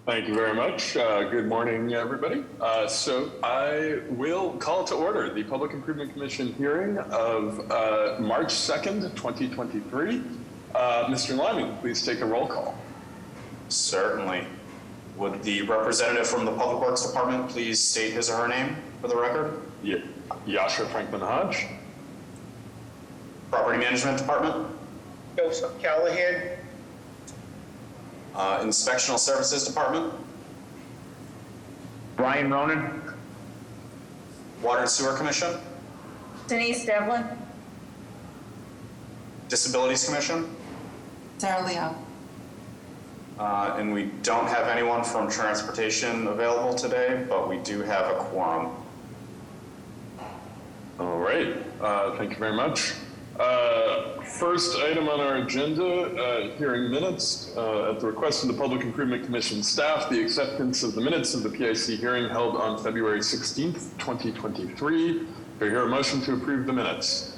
Thank you very much. Good morning, everybody. So I will call to order the Public Improvement Commission hearing of March 2nd, 2023. Mr. Lyman, please take a roll call. Certainly. Would the representative from the Public Works Department please state his or her name for the record? Yasha Franklin Hodge. Property Management Department? Joseph Callahan. Inspectional Services Department? Brian Ronan. Water and Sewer Commission? Denise Devlin. Disabilities Commission? Sarah Leo. And we don't have anyone from Transportation available today, but we do have a quorum. All right. Thank you very much. First item on our agenda, hearing minutes. At the request of the Public Improvement Commission staff, the acceptance of the minutes of the PIC hearing held on February 16th, 2023. Do I hear a motion to approve the minutes?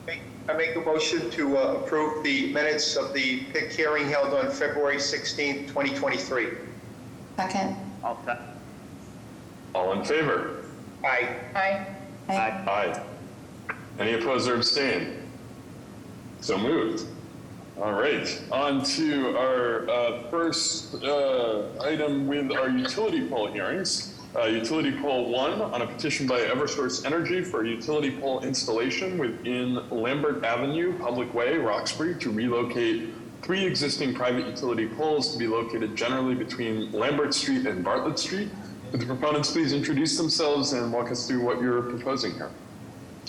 I make a motion to approve the minutes of the PIC hearing held on February 16th, 2023. Second. All in favor? Aye. Aye. Aye. Any opposed or abstain? So moved. All right, on to our first item with our utility pole hearings. Utility pole 1 on a petition by Eversource Energy for utility pole installation within Lambert Avenue, Public Way, Roxbury, to relocate 3 existing private utility poles to be located generally between Lambert Street and Bartlett Street. Would the proponents please introduce themselves and walk us through what you're proposing here?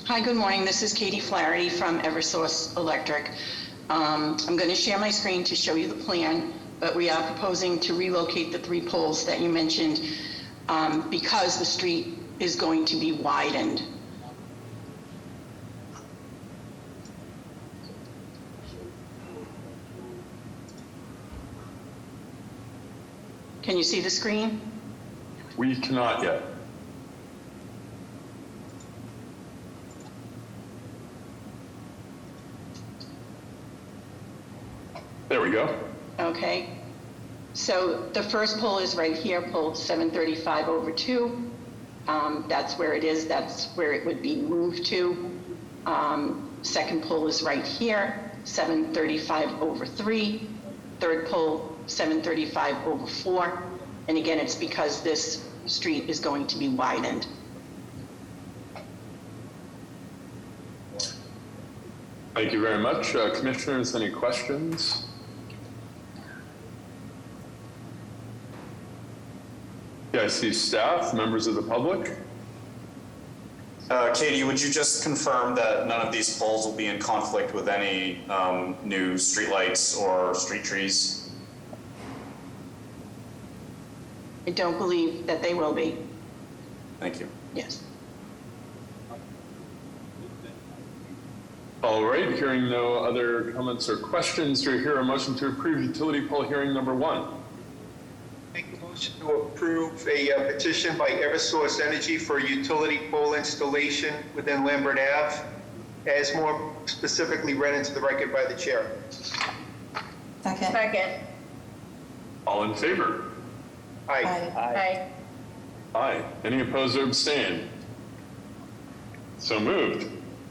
Hi, good morning. This is Katie Flaherty from Eversource Electric. I'm going to share my screen to show you the plan, but we are proposing to relocate the 3 poles that you mentioned because the street is going to be widened. Can you see the screen? We cannot yet. There we go. Okay. So the first pole is right here, pole 735/2. That's where it is. That's where it would be moved to. Second pole is right here, 735/3. Third pole, 735/4. And again, it's because this street is going to be widened. Thank you very much. Commissioners, any questions? Yeah, I see staff, members of the public. Katie, would you just confirm that none of these poles will be in conflict with any new streetlights or street trees? I don't believe that they will be. Thank you. Yes. All right, hearing no other comments or questions, do I hear a motion to approve utility pole hearing number 1? Make a motion to approve a petition by Eversource Energy for utility pole installation within Lambert Ave, as more specifically read into the record by the chair. Second. Second. All in favor? Aye. Aye. Aye. Any opposed or abstain? So moved.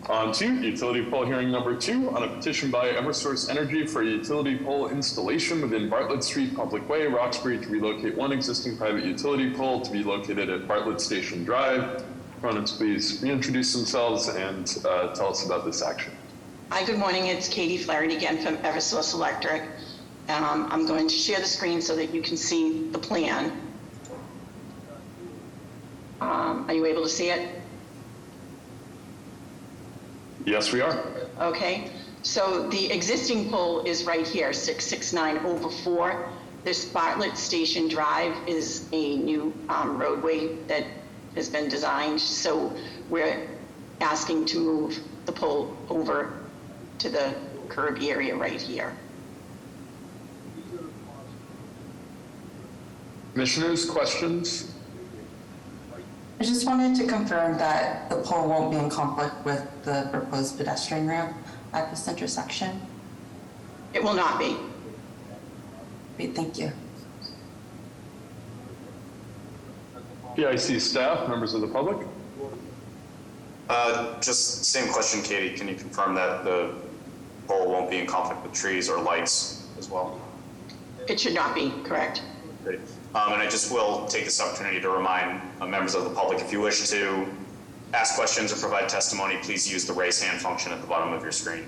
On to utility pole hearing number 2 on a petition by Eversource Energy for a utility pole installation within Bartlett Street, Public Way, Roxbury, to relocate 1 existing private utility pole to be located at Bartlett Station Drive. Proponents, please reintroduce themselves and tell us about this action. Hi, good morning. It's Katie Flaherty again from Eversource Electric. I'm going to share the screen so that you can see the plan. Are you able to see it? Yes, we are. Okay. So the existing pole is right here, 669/4. This Bartlett Station Drive is a new roadway that has been designed. So we're asking to move the pole over to the curb area right here. Commissioners, questions? I just wanted to confirm that the pole won't be in conflict with the proposed pedestrian ramp at this intersection. It will not be. Great, thank you. PIC staff, members of the public? Just same question, Katie. Can you confirm that the pole won't be in conflict with trees or lights as well? It should not be, correct? Great. And I just will take this opportunity to remind members of the public, if you wish to ask questions or provide testimony, please use the raise hand function at the bottom of your screen.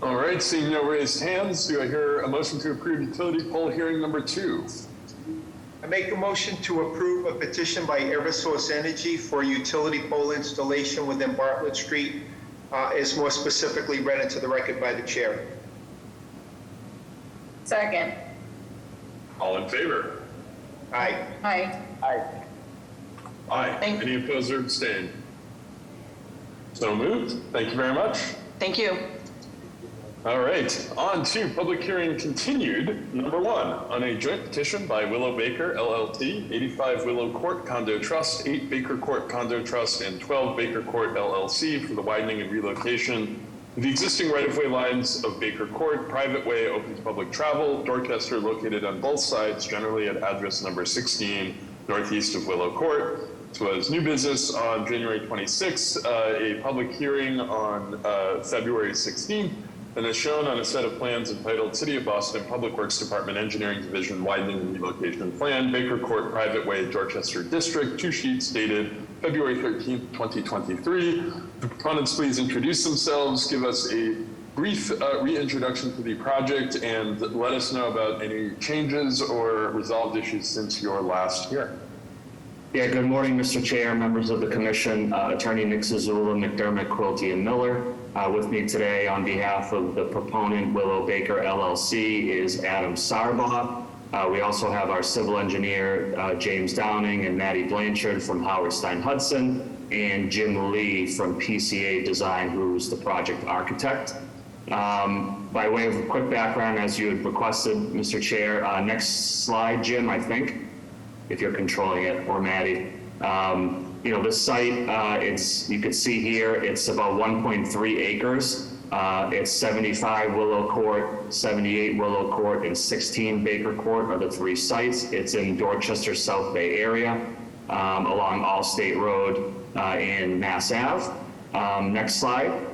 All right, seeing no raised hands, do I hear a motion to approve utility pole hearing number 2? I make a motion to approve a petition by Eversource Energy for utility pole installation within Bartlett Street, as more specifically read into the record by the chair. Second. All in favor? Aye. Aye. Aye. Thank- Any opposed or abstained? So moved. Thank you very much. Thank you. All right, on to public hearing continued, number 1, on a joint petition by Willow Baker LLT, 85 Willow Court Condo Trust, 8 Baker Court Condo Trust, and 12 Baker Court LLC for the widening and relocation of the existing right-of-way lines of Baker Court, private way open to public travel, Dorchester located on both sides, generally at address number 16, northeast of Willow Court. This was new business on January 26th, a public hearing on February 16th, and as shown on a set of plans entitled City of Boston Public Works Department Engineering Division Widening and Relocation Plan, Baker Court Private Way, Dorchester District, 2 sheets dated February 13th, 2023. The proponents please introduce themselves, give us a brief reintroduction to the project, and let us know about any changes or resolved issues since your last hearing. Yeah, good morning, Mr. Chair, members of the commission, Attorney Nick Zazula, McDermott, Quilty, and Miller. With me today on behalf of the proponent, Willow Baker LLC, is Adam Sarbaugh. We also have our civil engineer, James Downing, and Maddie Blanchard from Howard Stein Hudson, and Jim Lee from PCA Design, who's the project architect. By way of a quick background, as you had requested, Mr. Chair, next slide, Jim, I think, if you're controlling it, or Maddie. You know, this site, you can see here, it's about 1.3 acres. It's 75 Willow Court, 78 Willow Court, and 16 Baker Court are the 3 sites. It's in Dorchester South Bay area, along Allstate Road and Mass Ave. Next slide.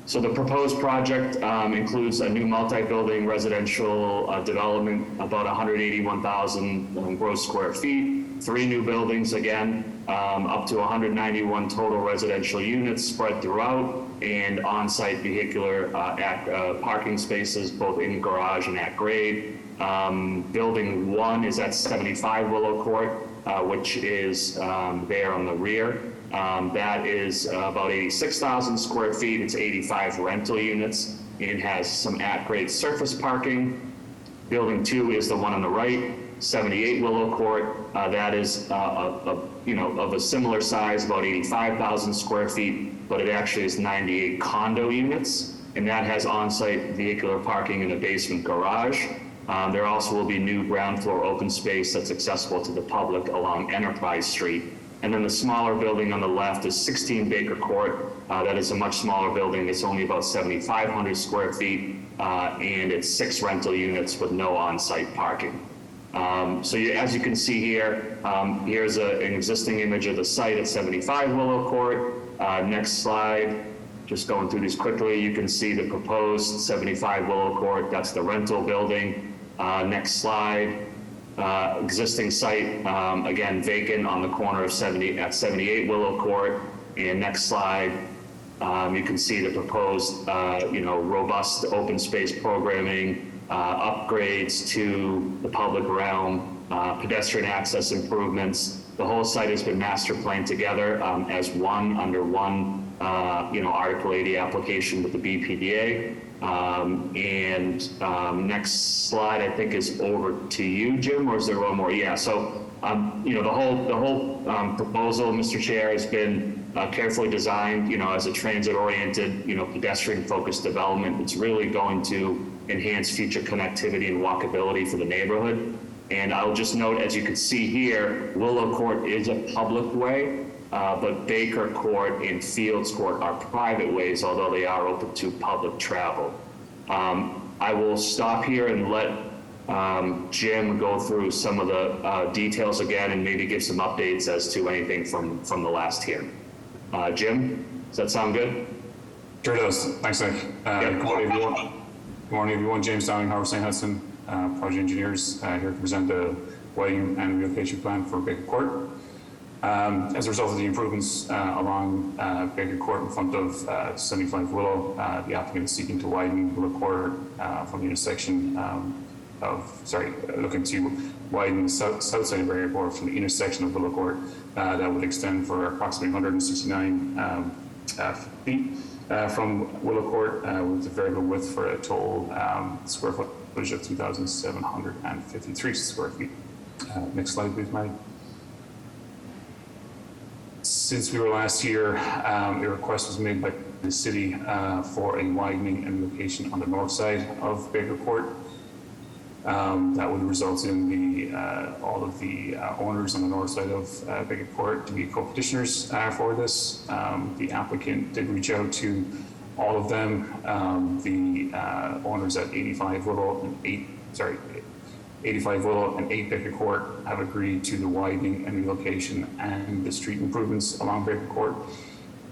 So the proposed project includes a new multi-building residential development, about 181,000 gross square feet, 3 new buildings again, up to 191 total residential units spread throughout, and on-site vehicular parking spaces, both in garage and at grade. Building 1 is at 75 Willow Court, which is there on the rear. That is about 86,000 square feet. It's 85 rental units and has some at-grade surface parking. Building 2 is the one on the right, 78 Willow Court. That is of a similar size, about 85,000 square feet, but it actually is 98 condo units, and that has on-site vehicular parking in a basement garage. There also will be new ground floor open space that's accessible to the public along Enterprise Street. And then the smaller building on the left is 16 Baker Court. That is a much smaller building. It's only about 7,500 square feet, and it's 6 rental units with no on-site parking. As you can see here, here's an existing image of the site at 75 Willow Court. Next slide, just going through these quickly, you can see the proposed 75 Willow Court. That's the rental building. Next slide. Existing site, again, vacant on the corner of 78 Willow Court. And next slide, you can see the proposed, robust open space programming, upgrades to the public realm, pedestrian access improvements. The whole site has been master planned together as one under one, Article 80 application with the BPDA. Next slide, I think, is over to you, Jim, or is there one more? Yeah, so, the whole proposal, Mr. Chair, has been carefully designed, as a transit-oriented, pedestrian-focused development. It's really going to enhance future connectivity and walkability for the neighborhood. And I'll just note, as you can see here, Willow Court is a public way, but Baker Court and Fields Court are private ways, although they are open to public travel. I will stop here and let Jim go through some of the details again and maybe give some updates as to anything from the last hearing. Jim, does that sound good? Sure does. Thanks, Nick. Good morning, everyone. Good morning, everyone. James Downing, Howard St. Hudson, project engineers, here to present the widening and relocation plan for Baker Court. As a result of the improvements along Baker Court in front of 75 Willow, the applicant is seeking to widen Willow Court from the intersection looking to widen the south side of Baker Court from the intersection of Willow Court that would extend for approximately 169 feet from Willow Court with a variable width for a total square footage of 2,753 square feet. Next slide, please, Maddie. Since we were last here, a request was made by the city for a widening and relocation on the north side of Baker Court. That would result in all of the owners on the north side of Baker Court to be co-petitioners for this. The applicant did reach out to all of them. The owners at 85 Willow and 8 Baker Court have agreed to the widening and relocation and the street improvements along Baker Court.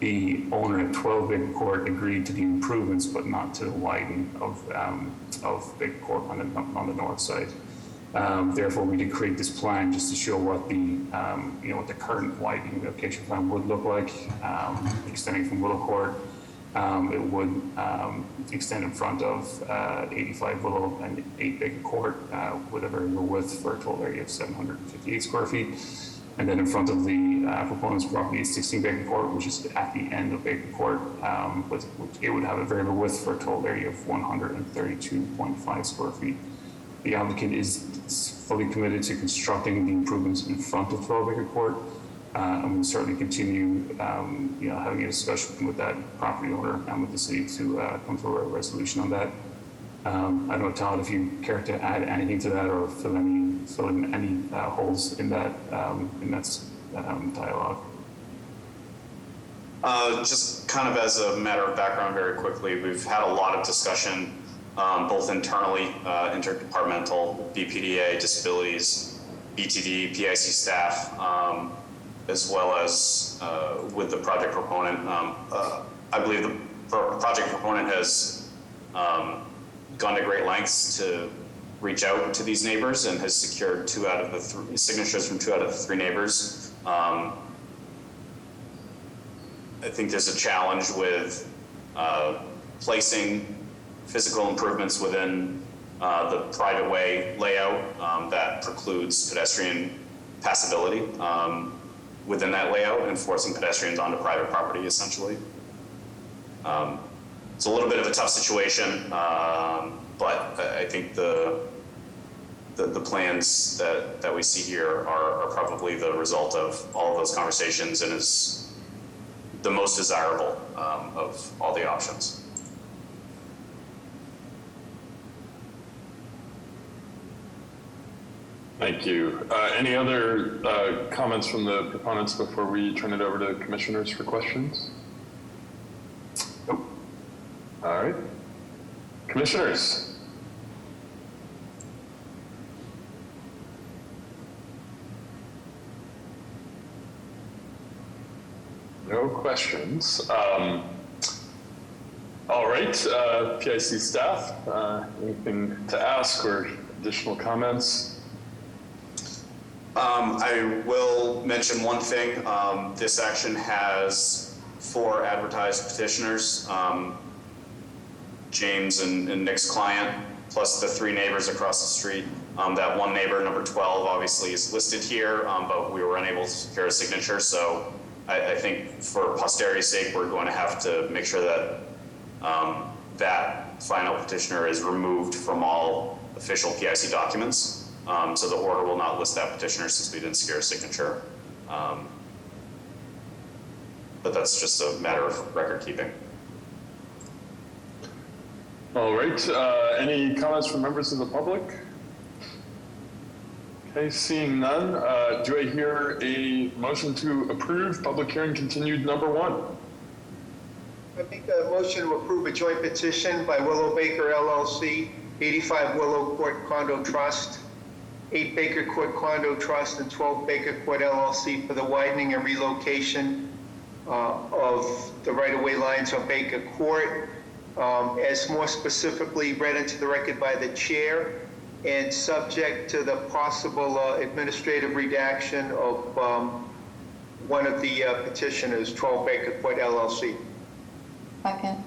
The owner at 12 Baker Court agreed to the improvements, but not to the widening of Baker Court on the north side. Therefore, we did create this plan just to show what the current widening relocation plan would look like, extending from Willow Court. It would extend in front of 85 Willow and 8 Baker Court with a variable width for a total area of 758 square feet. And then in front of the proponent's property is 16 Baker Court, which is at the end of Baker Court. It would have a variable width for a total area of 132.5 square feet. The applicant is fully committed to constructing the improvements in front of 12 Baker Court. And we'll certainly continue, having a discussion with that property owner and with the city to come to a resolution on that. I don't know, Todd, if you care to add anything to that or fill in any holes in that dialogue. Just kind of as a matter of background very quickly, we've had a lot of discussion both internally, interdepartmental, BPDA, disabilities, BTD, PIC staff, as well as with the project proponent. I believe the project proponent has gone to great lengths to reach out to these neighbors and has secured signatures from 2 out of the 3 neighbors. I think there's a challenge with placing physical improvements within the private way layout that precludes pedestrian passability within that layout and forcing pedestrians onto private property, essentially. It's a little bit of a tough situation, but I think the plans that we see here are probably the result of all of those conversations and is the most desirable of all the options. Thank you. Any other comments from the proponents before we turn it over to commissioners for questions? Nope. All right. Commissioners. No questions. All right, PIC staff, anything to ask or additional comments? I will mention one thing. This action has 4 advertised petitioners, James and Nick's client, plus the 3 neighbors across the street. That one neighbor, number 12, obviously is listed here, but we were unable to secure a signature. So I think for posterity's sake, we're going to have to make sure that that final petitioner is removed from all official PIC documents. So the order will not list that petitioner since we didn't secure a signature. But that's just a matter of record keeping. All right, any comments from members of the public? Okay, seeing none, do I hear a motion to approve public hearing continued number 1? I make a motion to approve a joint petition by Willow Baker LLC, 85 Willow Court Condo Trust, 8 Baker Court Condo Trust, and 12 Baker Court LLC for the widening and relocation of the right-of-way lines on Baker Court, as more specifically read into the record by the chair, and subject to the possible administrative redaction of one of the petitioners, 12 Baker Court LLC. Second.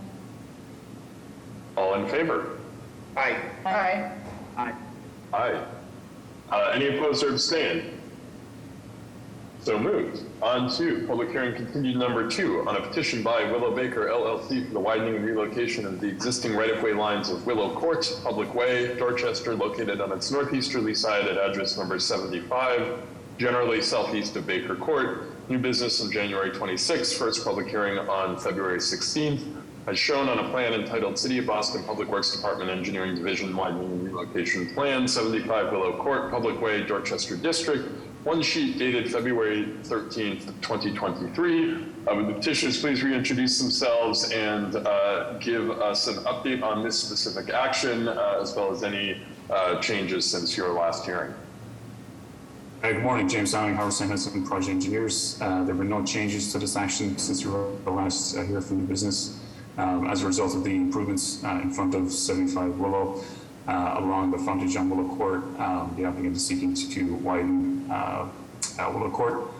All in favor? Aye. Aye. Aye. Any opposed or abstained? So moved. On to public hearing continued number 2 on a petition by Willow Baker LLC for the widening and relocation of the existing right-of-way lines of Willow Court, Public Way, Dorchester, located on its northeasterly side at address number 75, generally southeast of Baker Court. New business on January 26th, first public hearing on February 16th. As shown on a plan entitled City of Boston Public Works Department Engineering Division Widening and Relocation Plan, 75 Willow Court, Public Way, Dorchester District. One sheet dated February 13th, 2023. Would the petitioners please reintroduce themselves and give us an update on this specific action, as well as any changes since your last hearing? Good morning, James Downing, Howard St. Vincent Project Engineers. There were no changes to this action since you were the last here for new business. As a result of the improvements in front of 75 Willow, along the frontage on Willow Court, the applicant is seeking to widen Willow Court.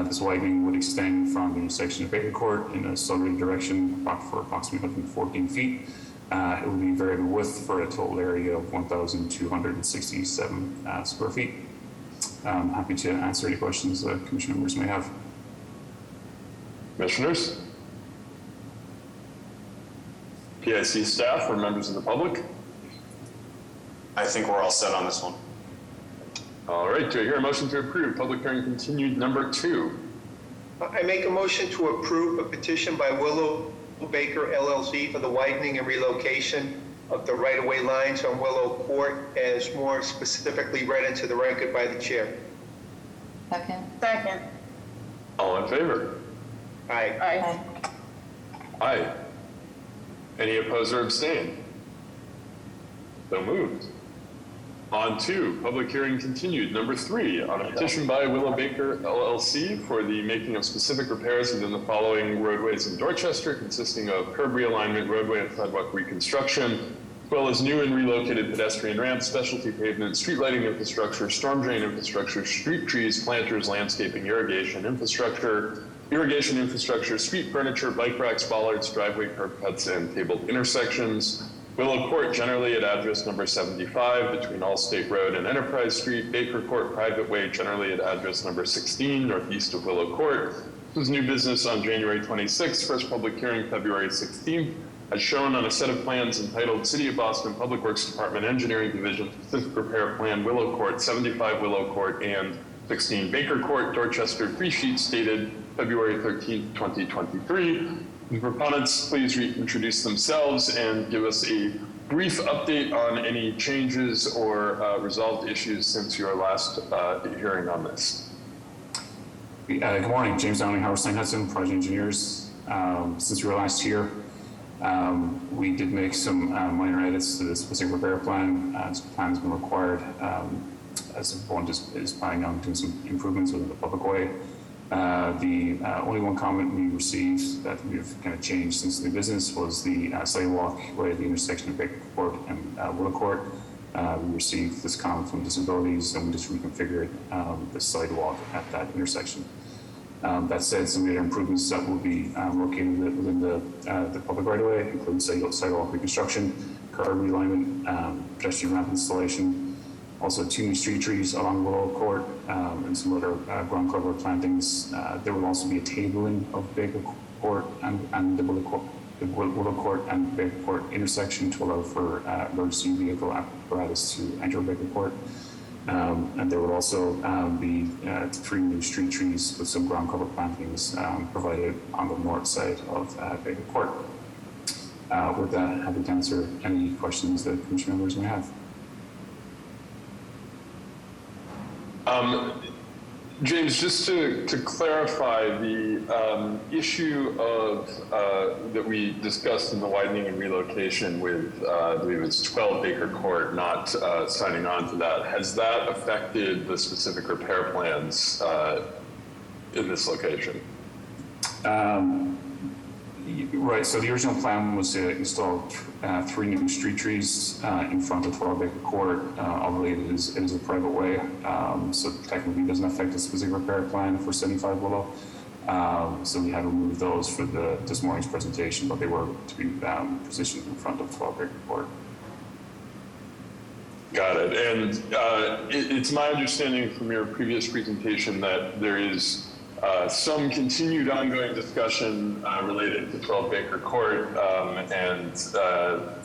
This widening would extend from the intersection of Baker Court in a southerly direction for approximately 114 feet. It will be variable width for a total area of 1,267 square feet. I'm happy to answer any questions commission members may have. Commissioners? PIC staff or members of the public? I think we're all set on this one. All right, do I hear a motion to approve public hearing continued number 2? I make a motion to approve a petition by Willow Baker LLC for the widening and relocation of the right-of-way lines on Willow Court, as more specifically read into the record by the chair. Second. Second. All in favor? Aye. Aye. Aye. Any opposed or abstained? So moved. On to public hearing continued number 3 on a petition by Willow Baker LLC for the making of specific repairs within the following roadways in Dorchester, consisting of curb realignment, roadway and sidewalk reconstruction, as well as new and relocated pedestrian ramps, specialty pavement, street lighting infrastructure, storm drain infrastructure, street trees, planters, landscaping, irrigation infrastructure, street furniture, bike racks, bollards, driveway curb cuts, and tabled intersections. Willow Court, generally at address number 75 between Allstate Road and Enterprise Street. Baker Court, private way, generally at address number 16 northeast of Willow Court. This was new business on January 26th, first public hearing February 16th. As shown on a set of plans entitled City of Boston Public Works Department Engineering Division Specific Repair Plan, Willow Court, 75 Willow Court, and 16 Baker Court, Dorchester, 3 sheets dated February 13th, 2023. The proponents please reintroduce themselves and give us a brief update on any changes or resolved issues since your last hearing on this. Good morning, James Downing, Howard St. Hudson, Project Engineers. Since you were last here, we did make some minor edits to the specific repair plan. This plan has been required as the board is planning on doing some improvements within the public way. The only one comment we received that we've kind of changed since the business was the sidewalk right at the intersection of Baker Court and Willow Court. We received this comment from disabilities and we just reconfigured the sidewalk at that intersection. That said, some of the improvements that will be located within the public right of way include sidewalk reconstruction, curb realignment, pedestrian ramp installation, also 2 new street trees along Willow Court, and some other ground cover plantings. There will also be a tabling of Baker Court and the Willow Court and Baker Court intersection to allow for emergency vehicle apparatus to enter Baker Court. And there will also be 3 new street trees with some ground cover plantings provided on the north side of Baker Court. With that, happy to answer any questions that commission members may have. James, just to clarify, the issue of that we discussed in the widening and relocation with, I believe it's 12 Baker Court not signing on to that, has that affected the specific repair plans in this location? Right, so the original plan was to install 3 new street trees in front of 12 Baker Court, although it is a private way, so technically it doesn't affect the specific repair plan for 75 Willow. So we had removed those for this morning's presentation, but they were to be positioned in front of 12 Baker Court. Got it. And it's my understanding from your previous presentation that there is some continued ongoing discussion related to 12 Baker Court and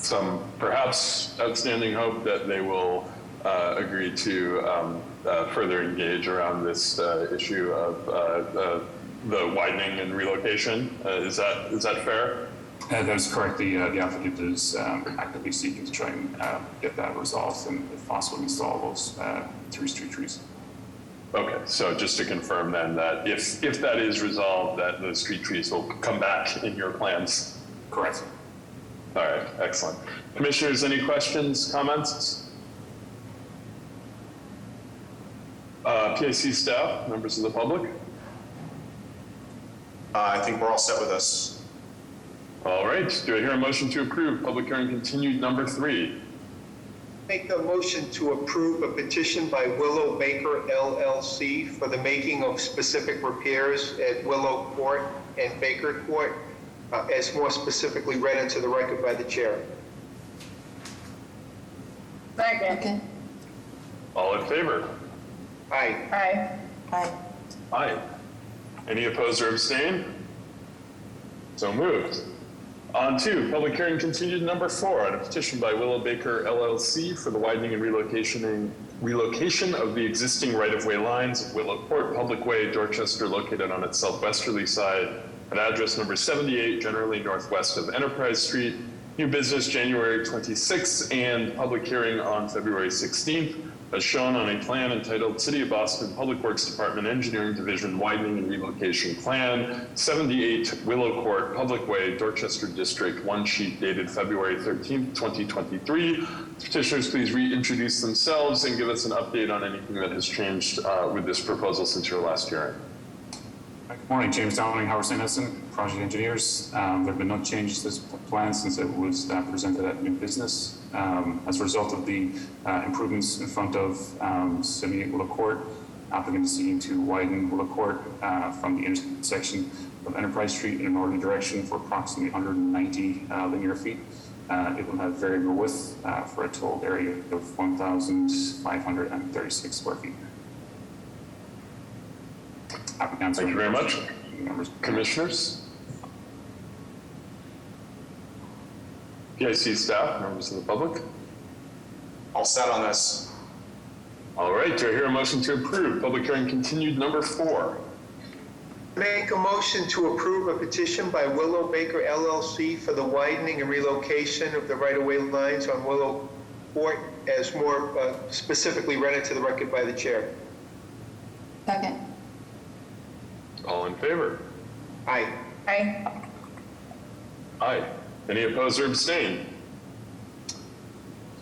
some perhaps outstanding hope that they will agree to further engage around this issue of the widening and relocation. Is that fair? That is correct. The applicant is actively seeking to try and get that resolved and if possible install those 3 street trees. Okay, so just to confirm then that if that is resolved, that the street trees will come back in your plans? Correct. All right, excellent. Commissioners, any questions, comments? PIC staff, members of the public? I think we're all set with this. All right, do I hear a motion to approve public hearing continued number 3? Make a motion to approve a petition by Willow Baker LLC for the making of specific repairs at Willow Court and Baker Court, as more specifically read into the record by the chair. Second. Okay. All in favor? Aye. Aye. Aye. Aye. Any opposed or abstain? So moved. On to public hearing continued number 4 on a petition by Willow Baker LLC for the widening and relocation of the existing right-of-way lines of Willow Court Public Way, Dorchester, located on its southwesterly side at address number 78, generally northwest of Enterprise Street. New business January 26th and public hearing on February 16th, as shown on a plan entitled City of Boston Public Works Department Engineering Division Widening and Relocation Plan, 78 Willow Court Public Way, Dorchester District, 1 sheet dated February 13th, 2023. Petitioners, please reintroduce themselves and give us an update on anything that has changed with this proposal since your last hearing. Good morning, James Downing, Howard St. Edson, project engineers. There have been no changes to this plan since it was presented at new business. As a result of the improvements in front of 78 Willow Court, applicant is seeking to widen Willow Court from the intersection of Enterprise Street in a northern direction for approximately 190 linear feet. It will have variable width for a total area of 1,536 square feet. Thank you very much. Commissioners? PIC staff, members of the public? All set on this. All right, do I hear a motion to approve public hearing continued number 4? Make a motion to approve a petition by Willow Baker LLC for the widening and relocation of the right-of-way lines on Willow Court, as more specifically read into the record by the chair. Second. All in favor? Aye. Aye. Aye. Any opposed or abstain?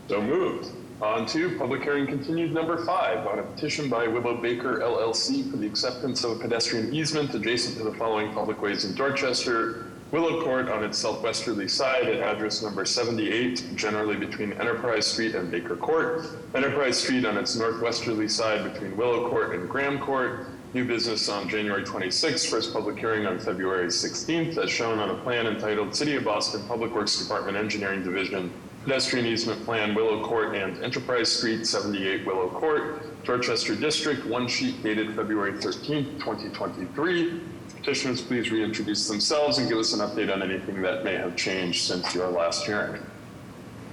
So moved. On to public hearing continued number 5 on a petition by Willow Baker LLC for the acceptance of a pedestrian easement adjacent to the following public ways in Dorchester. Willow Court on its southwesterly side at address number 78, generally between Enterprise Street and Baker Court. Enterprise Street on its northwesterly side between Willow Court and Graham Court. New business on January 26th, first public hearing on February 16th, as shown on a plan entitled City of Boston Public Works Department Engineering Division Pedestrian Easement Plan, Willow Court and Enterprise Street, 78 Willow Court, Dorchester District, 1 sheet dated February 13th, 2023. Petitioners, please reintroduce themselves and give us an update on anything that may have changed since your last hearing.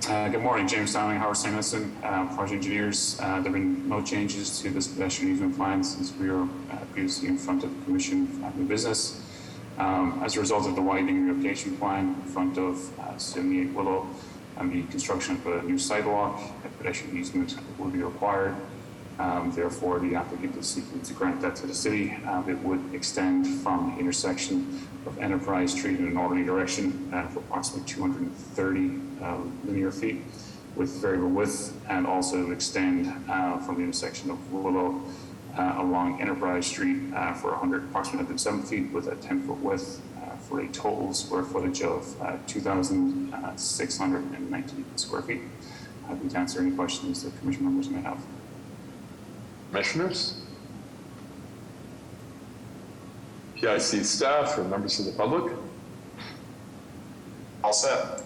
Good morning, James Downing, Howard St. Edson, project engineers. There have been no changes to this pedestrian easement plan since we were previously in front of the commission for new business. As a result of the widening relocation plan in front of 78 Willow and the construction of a new sidewalk, a pedestrian easement will be required. Therefore, the applicant is seeking to grant that to the city. It would extend from the intersection of Enterprise Street in a northerly direction for approximately 230 linear feet with variable width, and also extend from the intersection of Willow along Enterprise Street for approximately 107 feet with a 10-foot width for a total square footage of 2,619 square feet. Happy to answer any questions that commission members may have. Commissioners? PIC staff or members of the public? All set.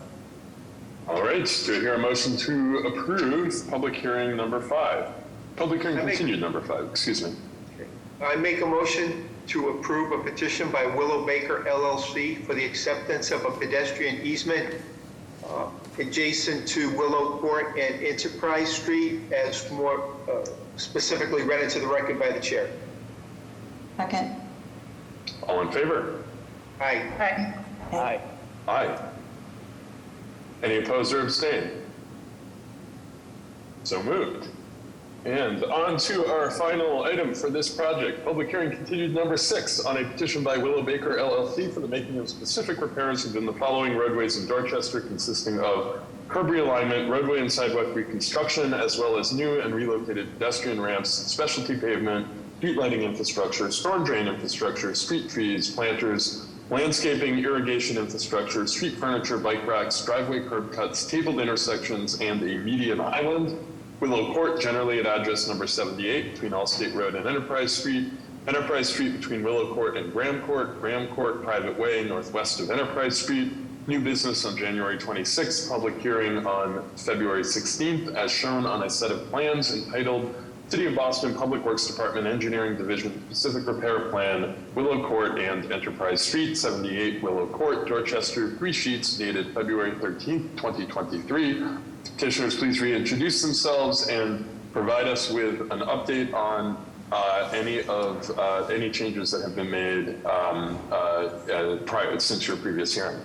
All right, do I hear a motion to approve public hearing number 5? Public hearing continued number 5, excuse me. I make a motion to approve a petition by Willow Baker LLC for the acceptance of a pedestrian easement adjacent to Willow Court and Enterprise Street, as more specifically read into the record by the chair. Second. All in favor? Aye. Aye. Aye. Any opposed or abstain? So moved. And on to our final item for this project, public hearing continued number 6 on a petition by Willow Baker LLC for the making of specific repairs within the following roadways in Dorchester, consisting of curb realignment, roadway and sidewalk reconstruction, as well as new and relocated pedestrian ramps, specialty pavement, street lighting infrastructure, storm drain infrastructure, street trees, planters, landscaping, irrigation infrastructure, street furniture, bike racks, driveway curb cuts, tabled intersections, and a median island. Willow Court, generally at address number 78 between Allstate Road and Enterprise Street between Willow Court and Graham Court private way northwest of Enterprise Street. New business on January 26th, public hearing on February 16th, as shown on a set of plans entitled City of Boston Public Works Department Engineering Division Specific Repair Plan, Willow Court and Enterprise Street, 78 Willow Court, Dorchester, 3 sheets dated February 13th, 2023. Petitioners, please reintroduce themselves and provide us with an update on any changes that have been made since your previous hearing.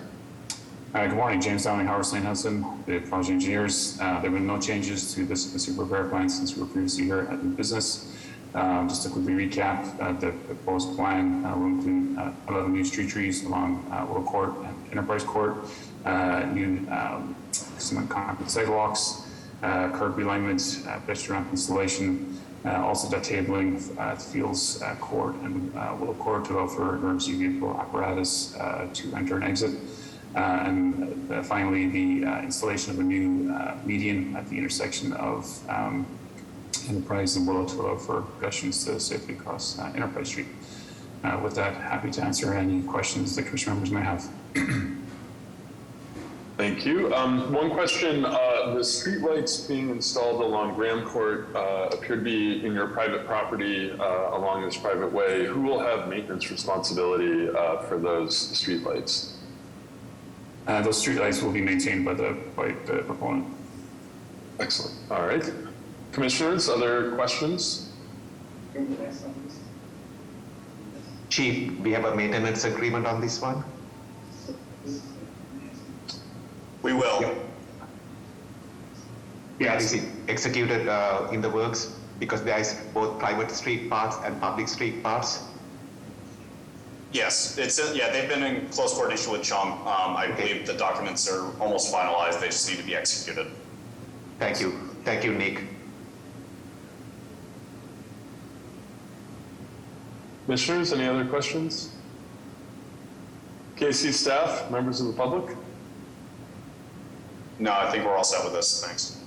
Good morning, James Dowling, Howard St. Hudson, the project engineers. There have been no changes to this specific repair plan since we were previously here at the business. Just to quickly recap, the proposed plan will include 11 new street trees along Willow Court and Enterprise Court, new cement concrete sidewalks, curb realignment, pedestrian ramp installation, also detabling at Fields Court and Willow Court to allow for emergency vehicle apparatus to enter and exit. And finally, the installation of a new median at the intersection of Enterprise and Willow to allow for pedestrians to safely cross Enterprise Street. With that, happy to answer any questions that commission members may have. Thank you. One question, the streetlights being installed along Graham Court appear to be in your private property along this private way. Who will have maintenance responsibility for those streetlights? Those streetlights will be maintained by the proponent. Excellent. All right. Commissioners, other questions? Chief, we have a maintenance agreement on this one? We will. Yes. Is it executed in the works? Because there is both private street parts and public street parts. Yes, they've been in close coordination with Chung. I believe the documents are almost finalized. They just need to be executed. Thank you. Thank you, Nick. Commissioners, any other questions? KC staff, members of the public? No, I think we're all set with this. Thanks.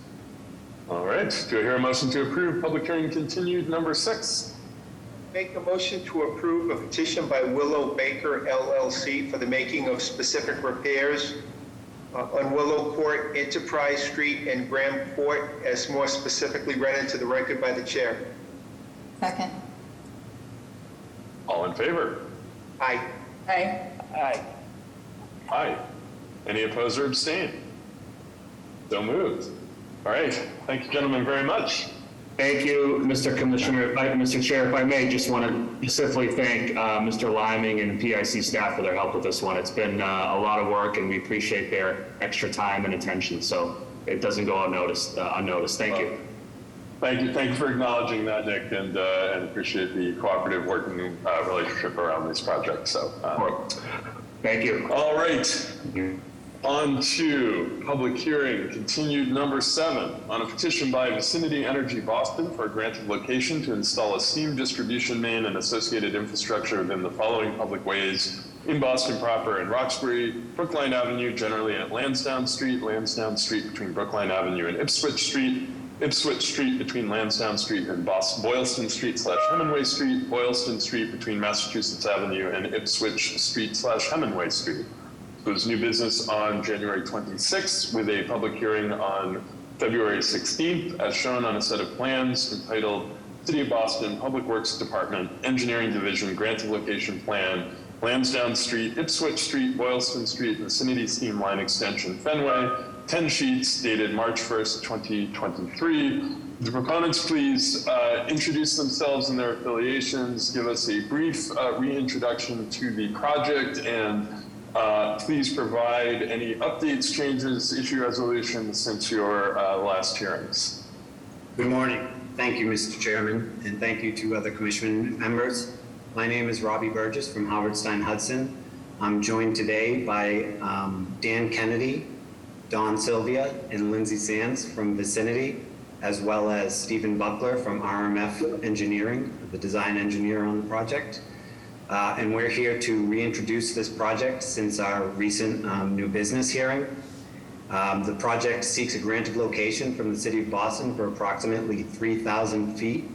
All right. Do I hear a motion to approve public hearing continued number 6? Make a motion to approve a petition by Willow Baker LLC for the making of specific repairs on Willow Court, Enterprise Street, and Graham Court, as more specifically read into the record by the chair. Second. All in favor? Aye. Aye. Aye. Any opposed or abstain? So moved. All right. Thank you, gentlemen, very much. Thank you, Mr. Commissioner. Mr. Chair, if I may, just want to specifically thank Mr. Liming and PIC staff for their help with this one. It's been a lot of work, and we appreciate their extra time and attention. So it doesn't go unnoticed. Thank you. Thank you for acknowledging that, Nick, and appreciate the cooperative working relationship around this project. So, Thank you. all right. On to public hearing, continued number 7, on a petition by Vicinity Energy Boston for a grant of location to install a steam distribution main and associated infrastructure within the following public ways in Boston proper and Roxbury: Brookline Avenue, generally at Lansdowne Street between Brookline Avenue and Ipswich Street between Lansdowne Street and Boylston Street / Hemingway Street, Boylston Street between Massachusetts Avenue and Ipswich Street / Hemingway Street. It was new business on January 26th with a public hearing on February 16th, as shown on a set of plans entitled City of Boston Public Works Department Engineering Division Grant of Location Plan, Lansdowne Street, Ipswich Street, Boylston Street, Vicinity Steam Line Extension, Fenway, 10 sheets dated March 1st, 2023. The proponents please introduce themselves and their affiliations, give us a brief reintroduction to the project, and please provide any updates, changes, issue resolutions since your last hearings. Good morning. Thank you, Mr. Chairman, and thank you to other commission members. My name is Robbie Burgess from Howard Stein Hudson. I'm joined today by Dan Kennedy, Don Sylvia, and Lindsay Sands from Vicinity, as well as Stephen Buckler from RMF Engineering, the design engineer on the project. And we're here to reintroduce this project since our recent new business hearing. The project seeks a grant of location from the City of Boston for approximately 3,000 feet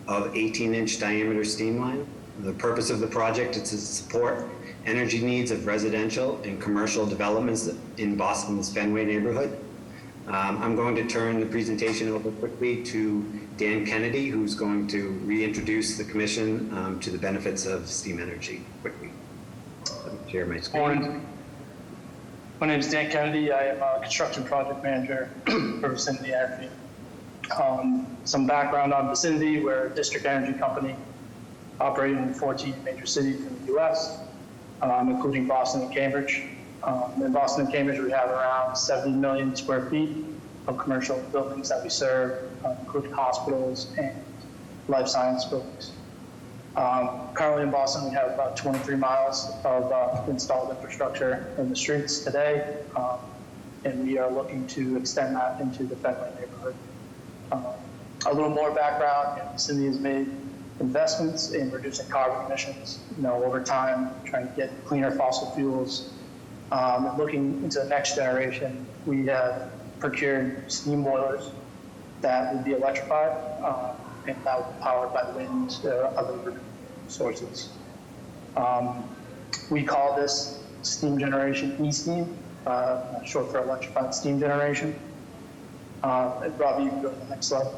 of 18-inch diameter steam line. The purpose of the project is to support energy needs of residential and commercial developments in Boston's Fenway neighborhood. I'm going to turn the presentation over quickly to Dan Kennedy, who's going to reintroduce the commission to the benefits of steam energy quickly. Let me share my screen. Morning. My name is Dan Kennedy. I am a construction project manager for Vicinity Energy. Some background on Vicinity. We're a district energy company operating in 14 major cities in the U.S., including Boston and Cambridge. In Boston and Cambridge, we have around 70 million square feet of commercial buildings that we serve, including hospitals and life science buildings. Currently in Boston, we have about 23 miles of installed infrastructure in the streets today, and we are looking to extend that into the Fenway neighborhood. A little more background: Vicinity has made investments in reducing carbon emissions, over time, trying to get cleaner fossil fuels. And looking into the next generation, we have procured steam boilers that would be electrified and that would be powered by wind or other renewable sources. We call this steam generation e-steam, short for electrified steam generation. Robbie, you can go to the next slide.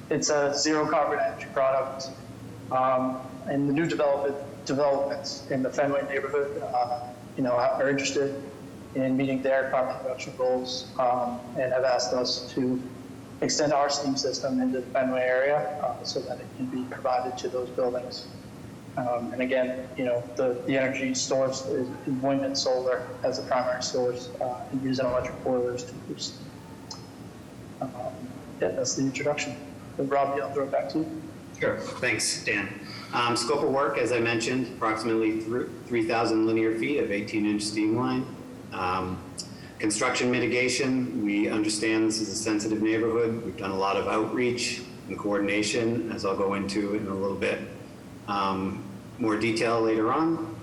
It's a zero carbon energy product, and the new developments in the Fenway neighborhood, are interested in meeting their carbon reduction goals and have asked us to extend our steam system into the Fenway area so that it can be provided to those buildings. And again, the energy source is wind and solar as the primary source, and using electric boilers to boost. That's the introduction. Robbie, I'll throw it back to you. Sure. Thanks, Dan. Scope of work, as I mentioned, approximately 3,000 linear feet of 18-inch steam line. Construction mitigation, we understand this is a sensitive neighborhood. We've done a lot of outreach and coordination, as I'll go into in a little bit more detail later on.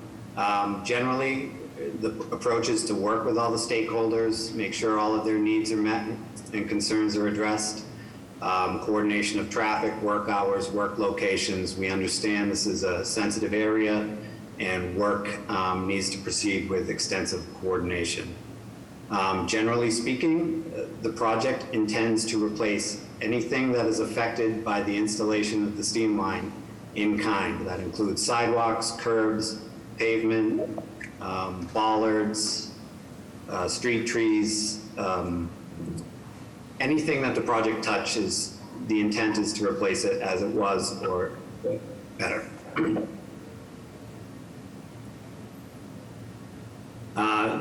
Generally, the approach is to work with all the stakeholders, make sure all of their needs are met and concerns are addressed. Coordination of traffic, work hours, work locations. We understand this is a sensitive area and work needs to proceed with extensive coordination. Generally speaking, the project intends to replace anything that is affected by the installation of the steam line in kind. That includes sidewalks, curbs, pavement, bollards, street trees, anything that the project touches, the intent is to replace it as it was or better.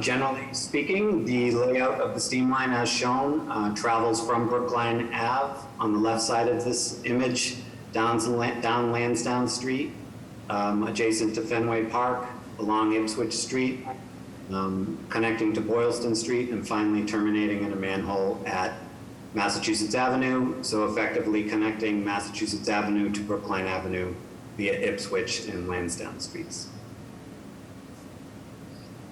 Generally speaking, the layout of the steam line as shown travels from Brookline Ave on the left side of this image down Lansdowne Street, adjacent to Fenway Park, along Ipswich Street, connecting to Boylston Street, and finally terminating in a manhole at Massachusetts Avenue, so effectively connecting Massachusetts Avenue to Brookline Avenue via Ipswich and Lansdowne Streets.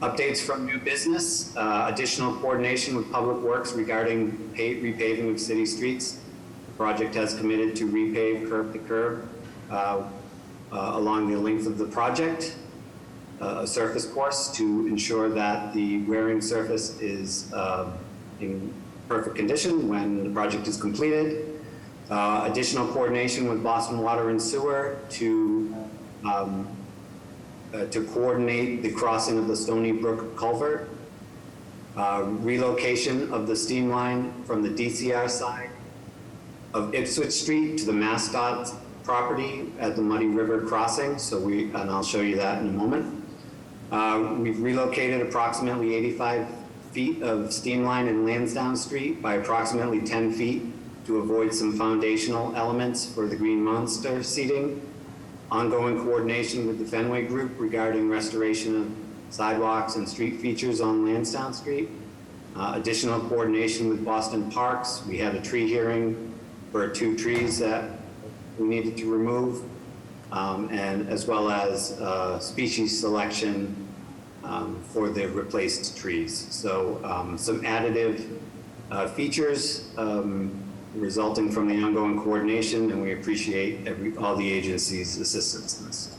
Updates from new business, additional coordination with Public Works regarding repaving of city streets. The project has committed to repave curb to curb along the length of the project, a surface course to ensure that the wearing surface is in perfect condition when the project is completed. Additional coordination with Boston Water and Sewer to coordinate the crossing of the Stony Brook culvert, relocation of the steam line from the DCR side of Ipswich Street to the MassDOT property at the Muddy River crossing. And I'll show you that in a moment. We've relocated approximately 85 feet of steam line in Lansdowne Street by approximately 10 feet to avoid some foundational elements for the Green Monster seating. Ongoing coordination with the Fenway Group regarding restoration of sidewalks and street features on Lansdowne Street. Additional coordination with Boston Parks. We had a tree hearing for 2 trees that we needed to remove, and as well as species selection for the replaced trees. So some additive features resulting from the ongoing coordination, and we appreciate all the agencies' assistance in this.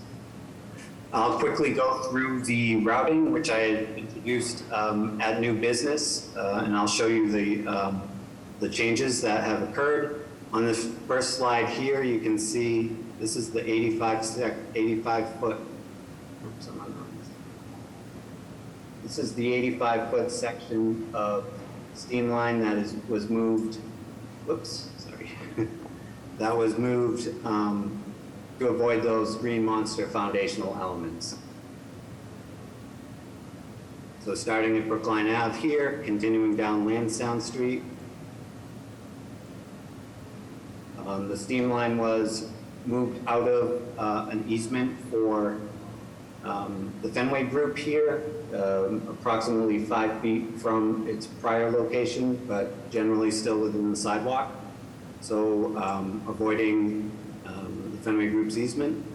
I'll quickly go through the routing, which I had introduced at new business, and I'll show you the changes that have occurred. On this first slide here, you can see this is the 85-foot. Oops, I'm on this. This is the 85-foot section of steam line that was moved. Whoops, sorry. That was moved to avoid those Green Monster foundational elements. So starting at Brookline Ave here, continuing down Lansdowne Street. The steam line was moved out of an easement for the Fenway Group here, approximately 5 feet from its prior location, but generally still within the sidewalk. So avoiding the Fenway Group's easement.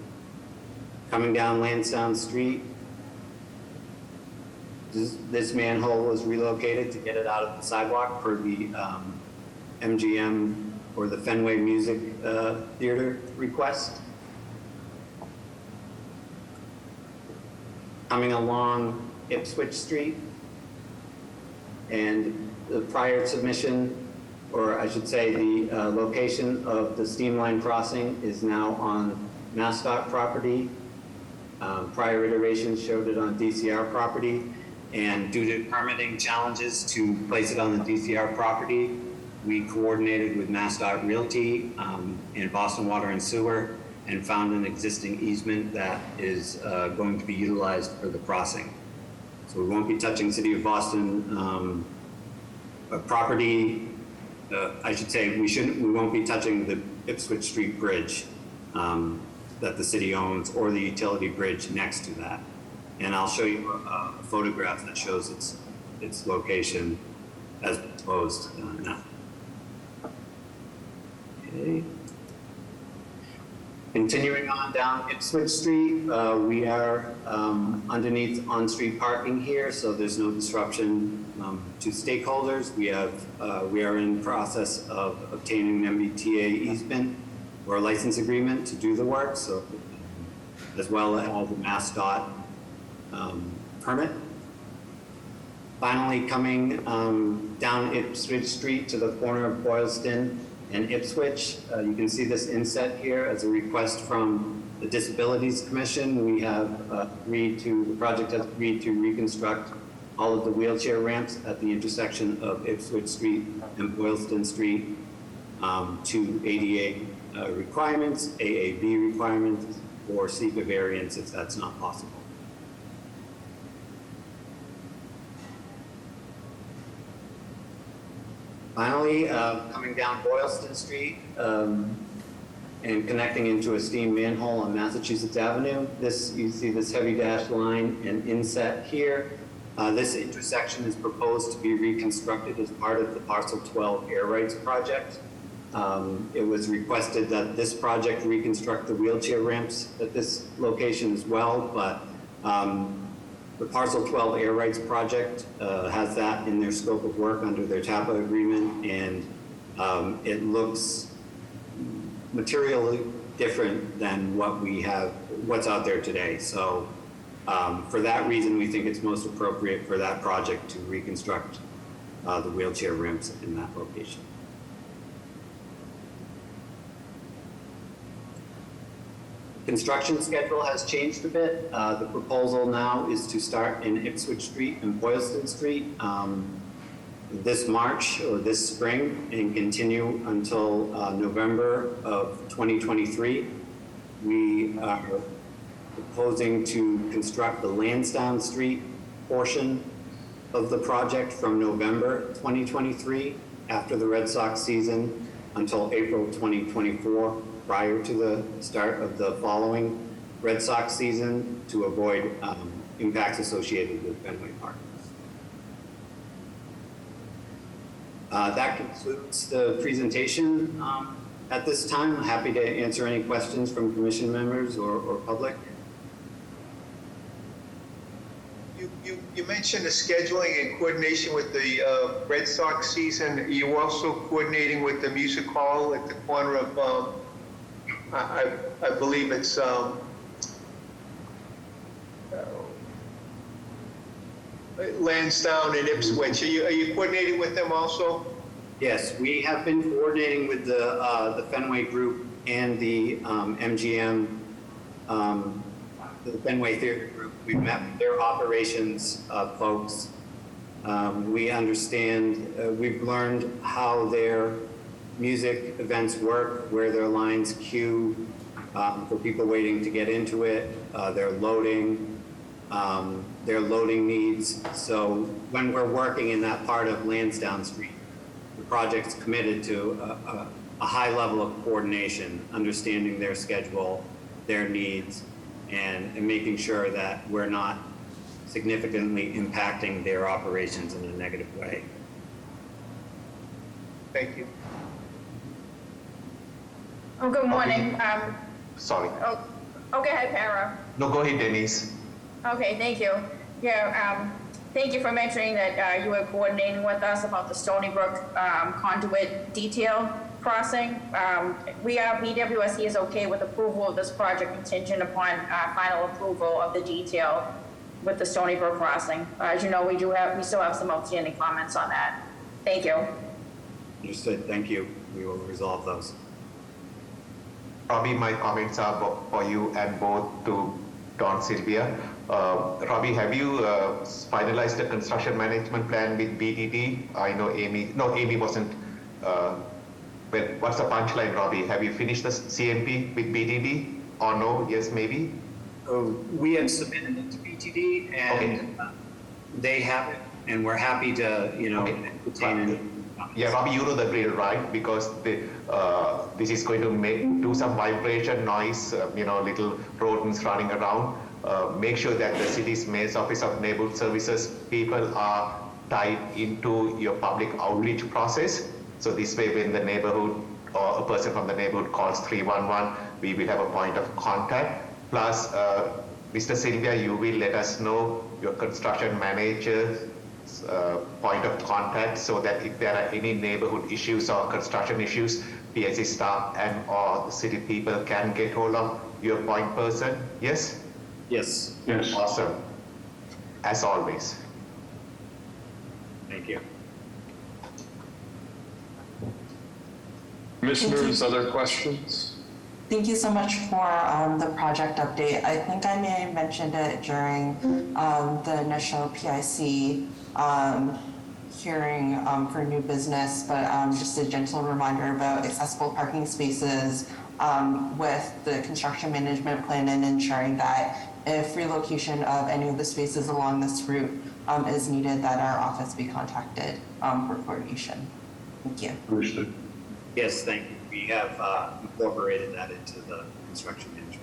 Coming down Lansdowne Street, this manhole was relocated to get it out of the sidewalk per the MGM or the Fenway Music Theater request. Coming along Ipswich Street, and the prior submission, or I should say the location of the steam line crossing is now on MassDOT property. Prior iterations showed it on DCR property, and due to permitting challenges to place it on the DCR property, we coordinated with MassDOT Realty and Boston Water and Sewer and found an existing easement that is going to be utilized for the crossing. So we won't be touching City of Boston property. I should say we won't be touching the Ipswich Street Bridge that the city owns, or the utility bridge next to that. And I'll show you a photograph that shows its location as proposed now. Okay. Continuing on down Ipswich Street, we are underneath on-street parking here, so there's no disruption to stakeholders. We are in the process of obtaining an MBTA easement or a license agreement to do the work, so as well as all the MassDOT permit. Finally, coming down Ipswich Street to the corner of Boylston and Ipswich, you can see this inset here as a request from the Disabilities Commission. We have the project has agreed to reconstruct all of the wheelchair ramps at the intersection of Ipswich Street and Boylston Street to ADA requirements, AAB requirements, or seek a variance if that's not possible. Finally, coming down Boylston Street and connecting into a steam manhole on Massachusetts Avenue. You see this heavy dashed line and inset here. This intersection is proposed to be reconstructed as part of the Parcel 12 air rights project. It was requested that this project reconstruct the wheelchair ramps at this location as well, but the Parcel 12 air rights project has that in their scope of work under their TAPA agreement, and it looks materially different than what's out there today. So for that reason, we think it's most appropriate for that project to reconstruct the wheelchair ramps in that location. Construction schedule has changed a bit. The proposal now is to start in Ipswich Street and Boylston Street this March or this spring and continue until November of 2023. We are proposing to construct the Lansdowne Street portion of the project from November 2023 after the Red Sox season until April 2024, prior to the start of the following Red Sox season, to avoid impacts associated with Fenway Park. That concludes the presentation. At this time, I'm happy to answer any questions from commission members or public. You mentioned the scheduling and coordination with the Red Sox season. Are you also coordinating with the music hall at the corner of, I believe it's Lansdowne and Ipswich. Are you coordinating with them also? Yes, we have been coordinating with the Fenway Group and the MGM, the Fenway Theater Group. We've met with their operations folks. We understand, we've learned how their music events work, where their lines queue for people waiting to get into it, their loading needs. So when we're working in that part of Lansdowne Street, the project's committed to a high level of coordination, understanding their schedule, their needs, and making sure that we're not significantly impacting their operations in a negative way. Thank you. Oh, good morning. Sorry. Okay, hi, Para. No, go ahead, Denise. Okay, thank you. Yeah, thank you for mentioning that you were coordinating with us about the Stony Brook conduit detail crossing. BWSC is okay with approval of this project contingent upon final approval of the detail with the Stony Brook crossing. As you know, we still have some outstanding comments on that. Thank you. Understood, thank you. We will resolve those. Robbie, my comments are for you and both to Don Sylvia. Robbie, have you finalized the construction management plan with BTD? I know Amy wasn't. But what's the punchline, Robbie? Have you finished the CMP with BTD or no? Yes, maybe? We have submitted it to BTD and they have it, and we're happy to, entertain it. Yeah, Robbie, you know the drill, right? Because this is going to do some vibration, noise, little rodents running around. Make sure that the city's mayor's office of neighborhood services people are tied into your public outreach process. So this way, when the neighborhood or a person from the neighborhood calls 311, we will have a point of contact. Plus, Mr. Sylvia, you will let us know your construction manager's point of contact, so that if there are any neighborhood issues or construction issues, PIC staff and or the city people can get hold of your point person. Yes? Yes. Yes. Awesome. As always. Thank you. Commissioners, other questions? Thank you so much for the project update. I think I may have mentioned it during the initial PIC hearing for new business, but just a gentle reminder about accessible parking spaces with the construction management plan and ensuring that if relocation of any of the spaces along this route is needed, that our office be contacted for coordination. Thank you. Understood. Yes, thank you. We have incorporated that into the construction management.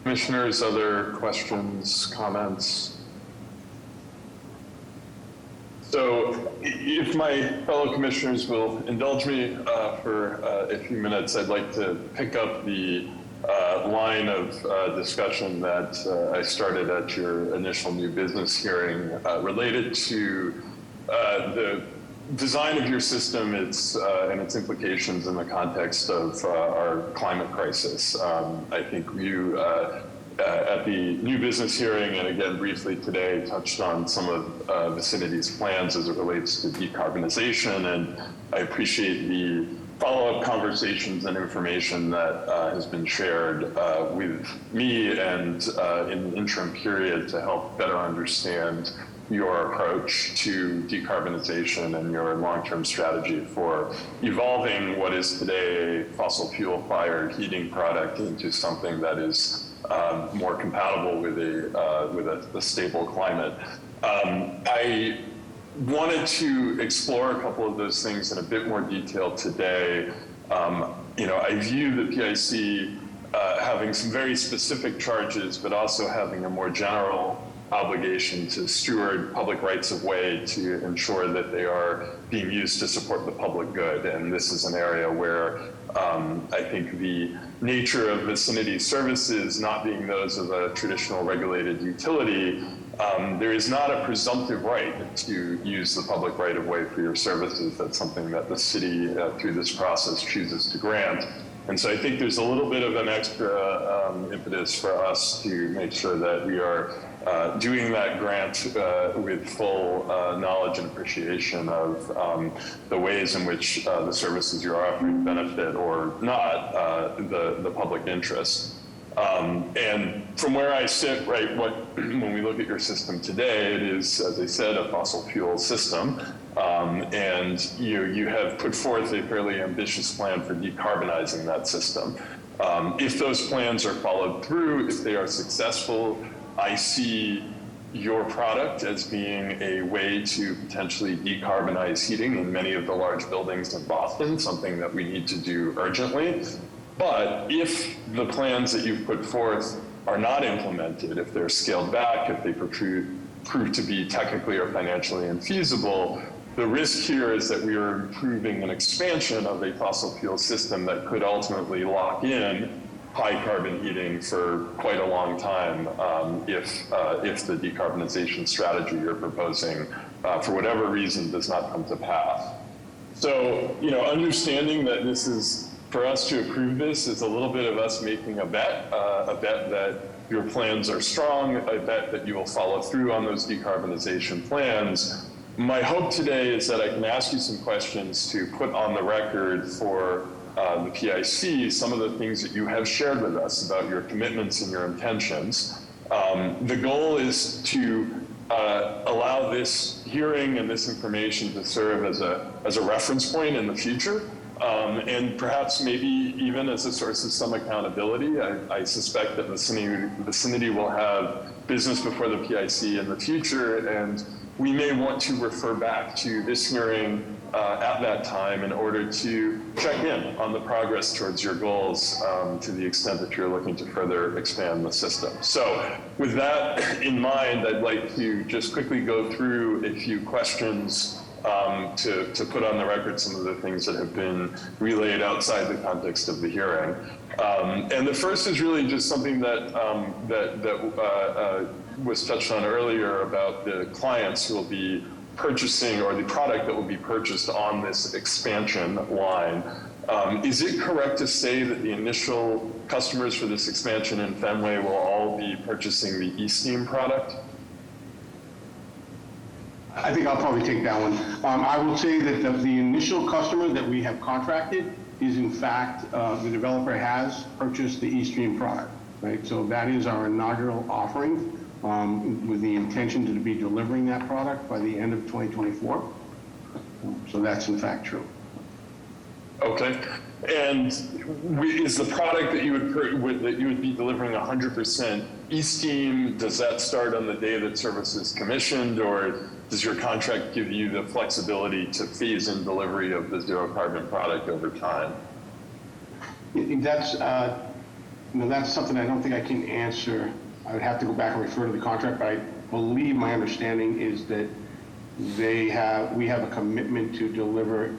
Commissioners, other questions, comments? So if my fellow commissioners will indulge me for a few minutes, I'd like to pick up the line of discussion that I started at your initial new business hearing related to the design of your system and its implications in the context of our climate crisis. I think you at the new business hearing, and again briefly today, touched on some of Vicinity's plans as it relates to decarbonization, and I appreciate the follow-up conversations and information that has been shared with me and in the interim period to help better understand your approach to decarbonization and your long-term strategy for evolving what is today a fossil fuel-fired heating product into something that is more compatible with a stable climate. I wanted to explore a couple of those things in a bit more detail today. I view the PIC having some very specific charges, but also having a more general obligation to steward public rights of way to ensure that they are being used to support the public good. And this is an area where I think the nature of Vicinity services not being those of a traditional regulated utility, there is not a presumptive right to use the public right of way for your services. That's something that the city, through this process, chooses to grant. And so I think there's a little bit of an extra impetus for us to make sure that we are doing that grant with full knowledge and appreciation of the ways in which the services you're offering benefit or not the public interest. And from where I sit, right, when we look at your system today, it is, as I said, a fossil fuel system. And you have put forth a fairly ambitious plan for decarbonizing that system. If those plans are followed through, if they are successful, I see your product as being a way to potentially decarbonize heating in many of the large buildings in Boston, something that we need to do urgently. But if the plans that you've put forth are not implemented, if they're scaled back, if they prove to be technically or financially infeasible, the risk here is that we are improving an expansion of a fossil fuel system that could ultimately lock in high carbon heating for quite a long time if the decarbonization strategy you're proposing, for whatever reason, does not come to pass. So, understanding that this is, for us to approve this is a little bit of us making a bet that your plans are strong, a bet that you will follow through on those decarbonization plans. My hope today is that I can ask you some questions to put on the record for the PIC some of the things that you have shared with us about your commitments and your intentions. The goal is to allow this hearing and this information to serve as a reference point in the future. And perhaps maybe even as a source of some accountability. I suspect that Vicinity will have business before the PIC in the future, and we may want to refer back to this hearing at that time in order to check in on the progress towards your goals to the extent that you're looking to further expand the system. So with that in mind, I'd like to just quickly go through a few questions to put on the record some of the things that have been relayed outside the context of the hearing. And the first is really just something that was touched on earlier about the clients who will be purchasing, or the product that will be purchased on this expansion line. Is it correct to say that the initial customers for this expansion in Fenway will all be purchasing the eSteam product? I think I'll probably take that one. I will say that the initial customer that we have contracted is in fact, the developer has purchased the eStream product, right? So that is our inaugural offering with the intention to be delivering that product by the end of 2024. So that's in fact true. Okay. And is the product that you would be delivering 100% eSteam? Does that start on the day that service is commissioned, or does your contract give you the flexibility to phase in delivery of the zero carbon product over time? That's, that's something I don't think I can answer. I would have to go back and refer to the contract, but I believe my understanding is that we have a commitment to deliver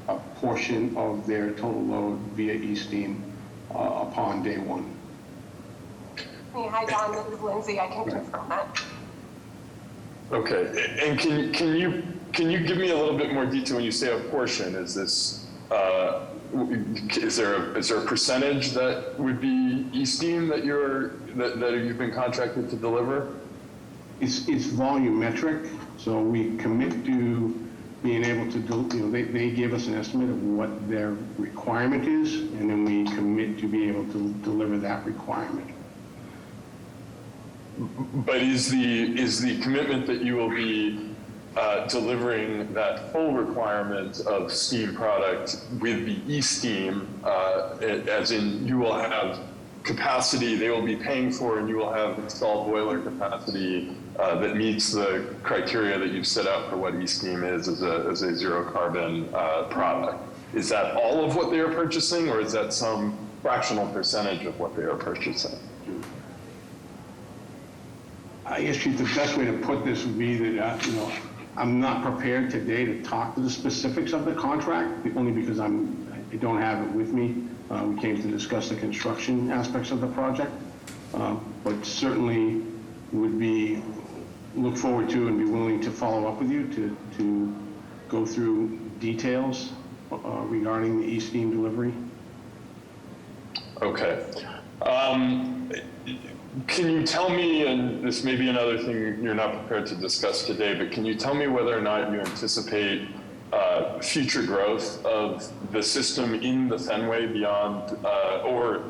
a portion of their total load via eSteam upon day one. Hey, hi, Don, this is Lindsay. I can confirm that. Okay, and can you give me a little bit more detail when you say a portion? Is this is there a percentage that would be eSteam that you've been contracted to deliver? It's volumetric, so we commit to being able to do. They give us an estimate of what their requirement is, and then we commit to be able to deliver that requirement. But is the commitment that you will be delivering that full requirement of steam product with the eSteam, as in you will have capacity they will be paying for, and you will have installed boiler capacity that meets the criteria that you've set out for what eSteam is as a zero carbon product? Is that all of what they are purchasing, or is that some fractional percentage of what they are purchasing? I guess the best way to put this would be that, I'm not prepared today to talk to the specifics of the contract, only because I don't have it with me. We came to discuss the construction aspects of the project, but certainly would look forward to and be willing to follow up with you to go through details regarding the eSteam delivery. Okay. Can you tell me, and this may be another thing you're not prepared to discuss today, but can you tell me whether or not you anticipate future growth of the system in the Fenway beyond, or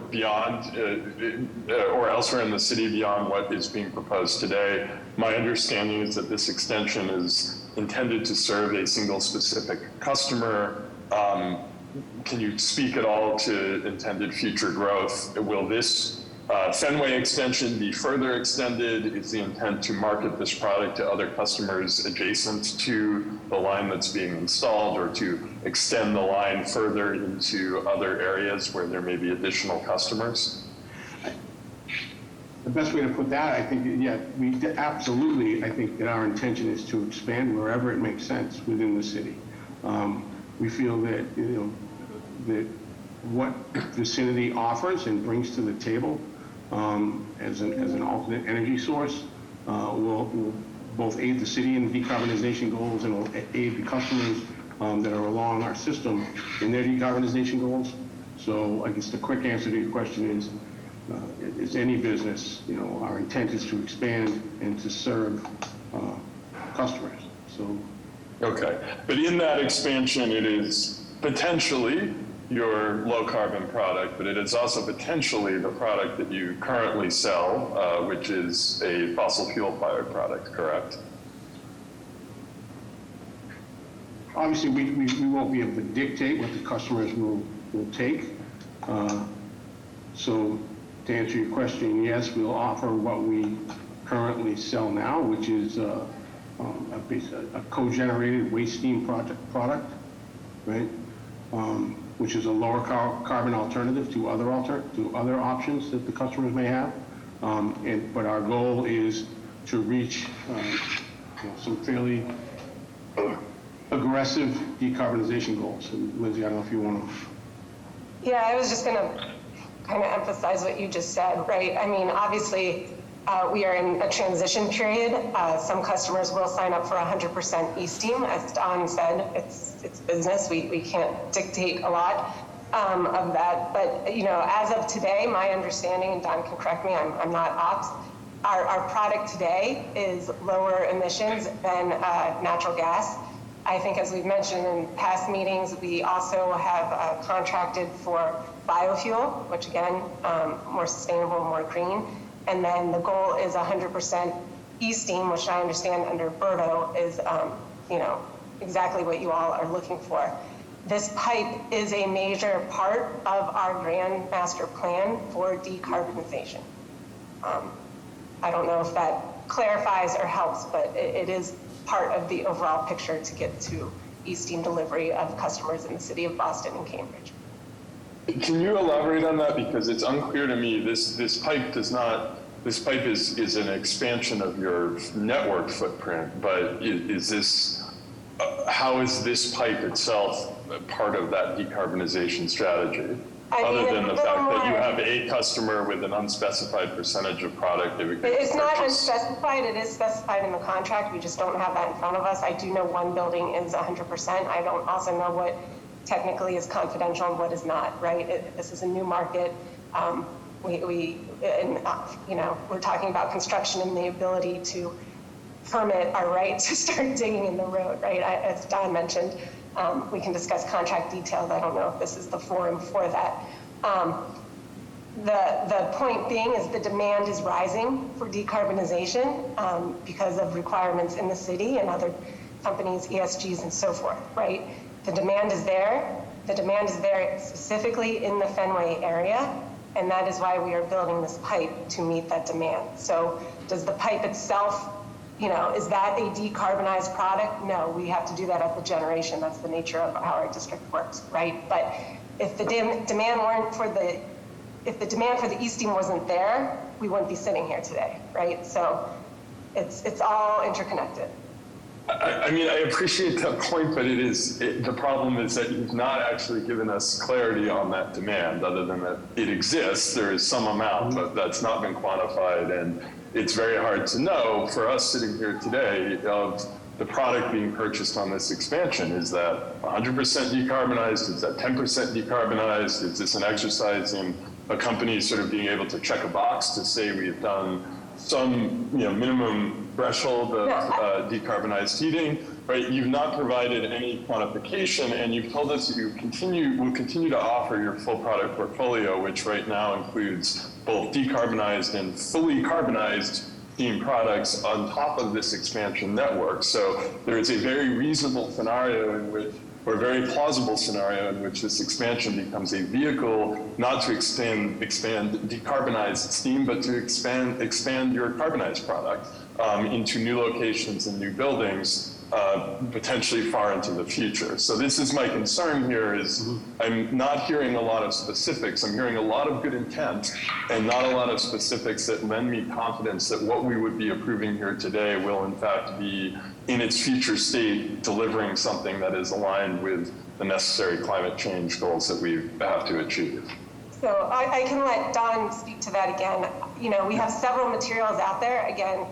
elsewhere in the city beyond what is being proposed today? My understanding is that this extension is intended to serve a single specific customer. Can you speak at all to intended future growth? Will this Fenway extension be further extended? Is the intent to market this product to other customers adjacent to the line that's being installed, or to extend the line further into other areas where there may be additional customers? The best way to put that, I think, we absolutely, I think that our intention is to expand wherever it makes sense within the city. We feel that, that what Vicinity offers and brings to the table as an alternate energy source will both aid the city in decarbonization goals and will aid the customers that are along our system in their decarbonization goals. So I guess the quick answer to your question is any business, our intent is to expand and to serve customers. So. Okay, but in that expansion, it is potentially your low carbon product, but it is also potentially the product that you currently sell, which is a fossil fuel fired product, correct? Obviously, we won't be able to dictate what the customers will take. So to answer your question, yes, we'll offer what we currently sell now, which is a co-generated waste steam product, right? Which is a lower carbon alternative to other options that the customers may have. But our goal is to reach some fairly aggressive decarbonization goals. And Lindsay, I don't know if you want to. Yeah, I was just going to kind of emphasize what you just said, right? I mean, obviously, we are in a transition period. Some customers will sign up for 100% eSteam. As Don said, it's business. We can't dictate a lot of that. But, as of today, my understanding, and Don can correct me, I'm not ops, our product today is lower emissions than natural gas. I think, as we've mentioned in past meetings, we also have contracted for biofuel, which again, more sustainable, more green. And then the goal is 100% eSteam, which I understand under BERDO is, exactly what you all are looking for. This pipe is a major part of our grand master plan for decarbonization. I don't know if that clarifies or helps, but it is part of the overall picture to get to e-steam delivery of customers in the city of Boston and Cambridge. Can you elaborate on that? Because it's unclear to me. This pipe does not, this pipe is an expansion of your network footprint, but is this, how is this pipe itself part of that decarbonization strategy? Other than the fact that you have a customer with an unspecified percentage of product that we can It's not purchase. unspecified, it is specified in the contract, we just don't have that in front of us. I do know one building is 100%. I don't also know what technically is confidential and what is not, right? This is a new market. We're talking about construction and the ability to permit our right to start digging in the road, right? As Don mentioned, we can discuss contract details. I don't know if this is the forum for that. The point being is the demand is rising for decarbonization because of requirements in the city and other companies, ESGs and so forth, right? The demand is there. The demand is there specifically in the Fenway area, and that is why we are building this pipe to meet that demand. So does the pipe itself, is that a decarbonized product? No, we have to do that at the generation. That's the nature of how our district works, right? But if the demand for the e-steam wasn't there, we wouldn't be sitting here today, right? So it's all interconnected. I mean, I appreciate that point, but the problem is that you've not actually given us clarity on that demand, other than that it exists. There is some amount, but that's not been quantified, and it's very hard to know for us sitting here today of the product being purchased on this expansion. Is that 100% decarbonized? Is that 10% decarbonized? Is this an exercise in a company sort of being able to check a box to say we've done some minimum threshold of decarbonized heating, right? You've not provided any quantification, and you've told us that you will continue to offer your full product portfolio, which right now includes both decarbonized and fully carbonized steam products on top of this expansion network. So there is a very reasonable scenario in which, or a very plausible scenario in which this expansion becomes a vehicle not to expand decarbonized steam, but to expand your carbonized product into new locations and new buildings, potentially far into the future. So this is my concern here is I'm not hearing a lot of specifics. I'm hearing a lot of good intent and not a lot of specifics that lend me confidence that what we would be approving here today will in fact be in its future state delivering something that is aligned with the necessary climate change goals that we have to achieve. So I can let Don speak to that again. We have several materials out there. Again,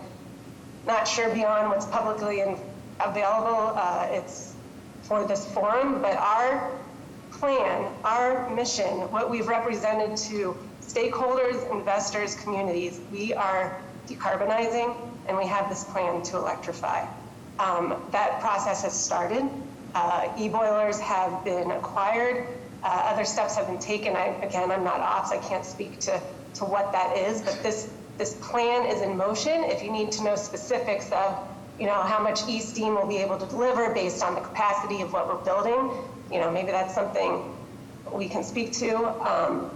not sure beyond what's publicly available. It's for this forum, but our plan, our mission, what we've represented to stakeholders, investors, communities, we are decarbonizing and we have this plan to electrify. That process has started. E-boilers have been acquired. Other steps have been taken. I'm not ops. I can't speak to what that is, but this plan is in motion. If you need to know specifics of, how much e-steam we'll be able to deliver based on the capacity of what we're building, maybe that's something we can speak to.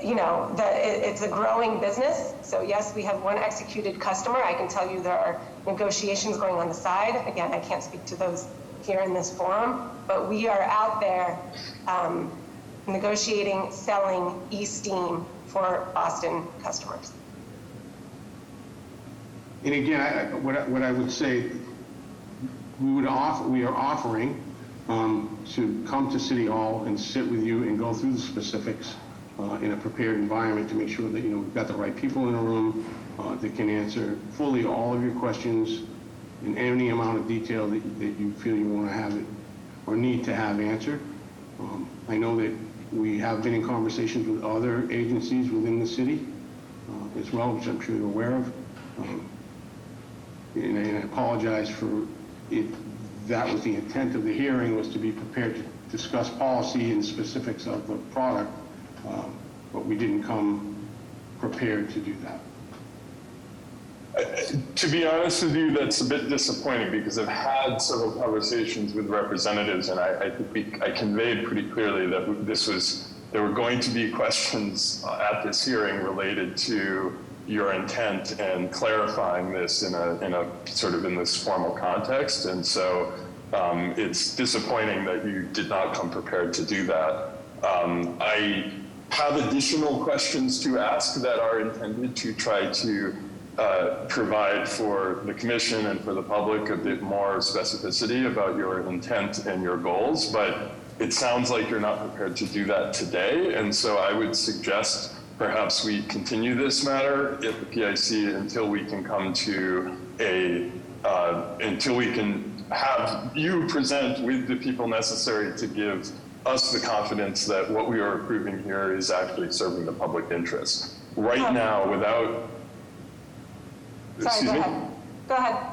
It's a growing business. So yes, we have one executed customer. I can tell you there are negotiations going on the side. Again, I can't speak to those here in this forum, but we are out there negotiating, selling e-steam for Boston customers. And again, what I would say, we are offering to come to City Hall and sit with you and go through the specifics in a prepared environment to make sure that we've got the right people in the room that can answer fully all of your questions in any amount of detail that you feel you want to have it or need to have answered. I know that we have been in conversations with other agencies within the city as well, which I'm sure you're aware of. And I apologize for it. That was the intent of the hearing, was to be prepared to discuss policy and specifics of the product, but we didn't come prepared to do that. To be honest with you, that's a bit disappointing because I've had several conversations with representatives, and I think I conveyed pretty clearly that there were going to be questions at this hearing related to your intent and clarifying this in a sort of in this formal context. And so it's disappointing that you did not come prepared to do that. I have additional questions to ask that are intended to try to provide for the commission and for the public a bit more specificity about your intent and your goals, but it sounds like you're not prepared to do that today. And so I would suggest perhaps we continue this matter at the PIC until we can come to until we can have you present with the people necessary to give us the confidence that what we are approving here is actually serving the public interest. Right now, without... Sorry, go ahead. Go ahead.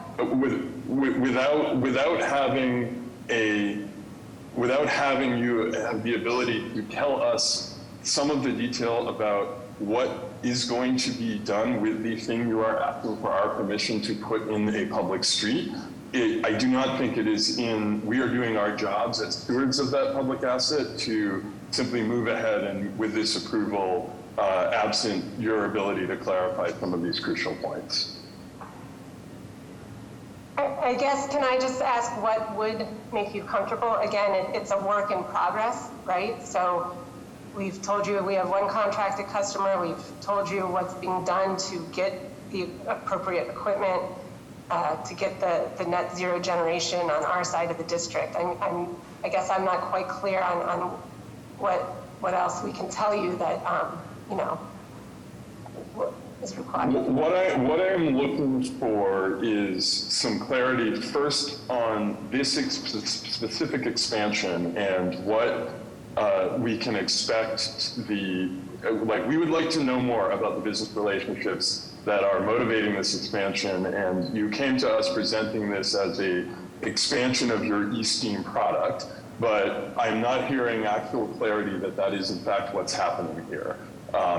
Without having you have the ability to tell us some of the detail about what is going to be done with the thing you are asking for our permission to put in a public street, I do not think it is we are doing our jobs as stewards of that public asset to simply move ahead and with this approval, absent your ability to clarify some of these crucial points. I guess, can I just ask what would make you comfortable? Again, it's a work in progress, right? So we've told you we have one contracted customer. We've told you what's being done to get the appropriate equipment, to get the net zero generation on our side of the district. I guess I'm not quite clear on what else we can tell you that, what is required. What I'm looking for is some clarity first on this specific expansion and what we can expect we would like to know more about the business relationships that are motivating this expansion. And you came to us presenting this as a expansion of your eSteam product, but I'm not hearing actual clarity that is in fact what's happening here.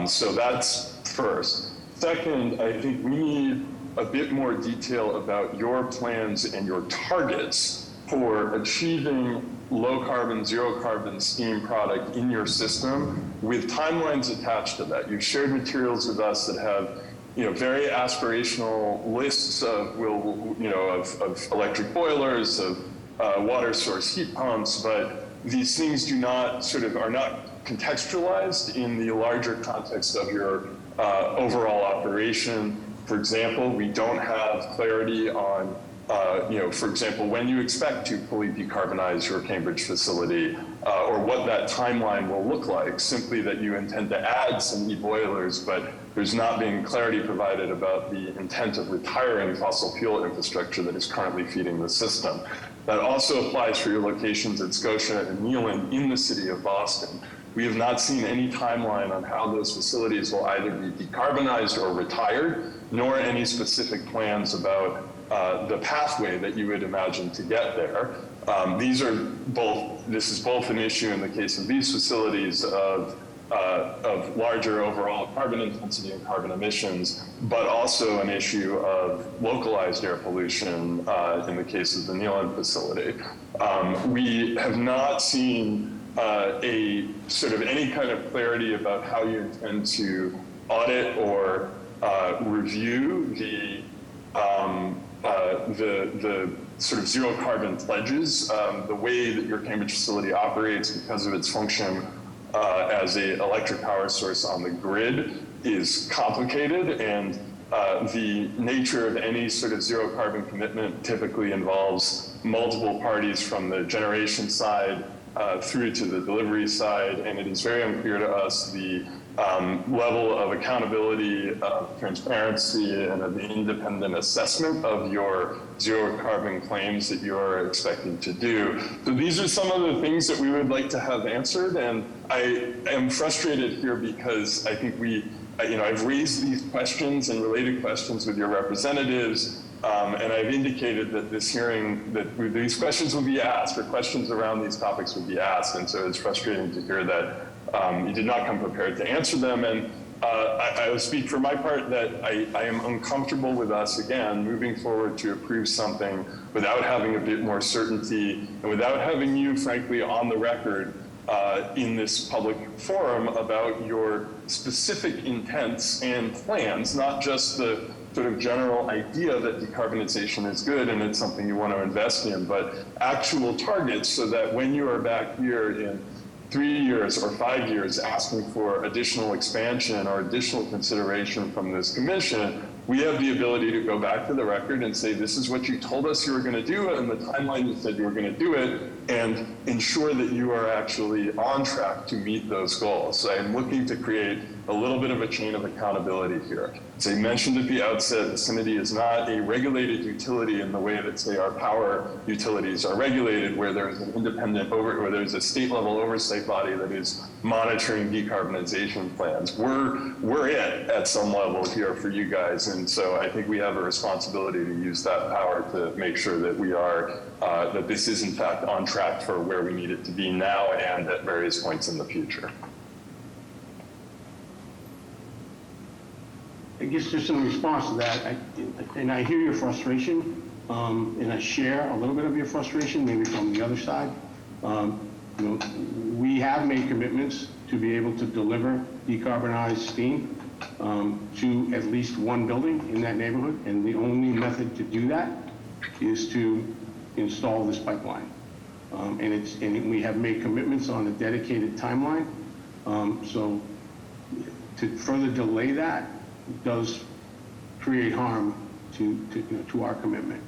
So that's first. Second, I think we need a bit more detail about your plans and your targets for achieving low carbon, zero carbon steam product in your system with timelines attached to that. You've shared materials with us that have very aspirational lists of electric boilers, of water source heat pumps, but these things are not contextualized in the larger context of your overall operation. For example, we don't have clarity on, for example, when you expect to fully decarbonize your Cambridge facility, or what that timeline will look like, simply that you intend to add some e-boilers, but there's not being clarity provided about the intent of retiring fossil fuel infrastructure that is currently feeding the system. That also applies for your locations at Scotia and Neyland in the city of Boston. We have not seen any timeline on how those facilities will either be decarbonized or retired, nor any specific plans about the pathway that you would imagine to get there. This is both an issue in the case of these facilities of larger overall carbon intensity and carbon emissions, but also an issue of localized air pollution in the case of the Neyland facility. We have not seen any kind of clarity about how you intend to audit or review the sort of zero carbon pledges. The way that your Cambridge facility operates because of its function as an electric power source on the grid is complicated, and the nature of any sort of zero carbon commitment typically involves multiple parties from the generation side through to the delivery side, and it is very unclear to us the level of accountability, of transparency, and of the independent assessment of your zero carbon claims that you're expected to do. So these are some of the things that we would like to have answered, and I am frustrated here because I think I've raised these questions and related questions with your representatives, and I've indicated that this hearing, that these questions will be asked, or questions around these topics will be asked, and so it's frustrating to hear that you did not come prepared to answer them. And I will speak for my part that I am uncomfortable with us, again, moving forward to approve something without having a bit more certainty and without having you, frankly, on the record in this public forum about your specific intents and plans, not just the sort of general idea that decarbonization is good and it's something you want to invest in, but actual targets so that when you are back here in 3 years or 5 years asking for additional expansion or additional consideration from this commission, we have the ability to go back to the record and say, this is what you told us you were going to do and the timeline you said you were going to do it, and ensure that you are actually on track to meet those goals. So I'm looking to create a little bit of a chain of accountability here. As I mentioned at the outset, Vicinity is not a regulated utility in the way that, say, our power utilities are regulated, where there's an independent where there's a state level oversight body that is monitoring decarbonization plans. We're it at some level here for you guys, and so I think we have a responsibility to use that power to make sure that we are that this is in fact on track for where we need it to be now and at various points in the future. I guess just in response to that, and I hear your frustration, and I share a little bit of your frustration, maybe from the other side. We have made commitments to be able to deliver decarbonized steam to at least one building in that neighborhood, and the only method to do that is to install this pipeline. And we have made commitments on a dedicated timeline. So to further delay that does create harm to our commitment.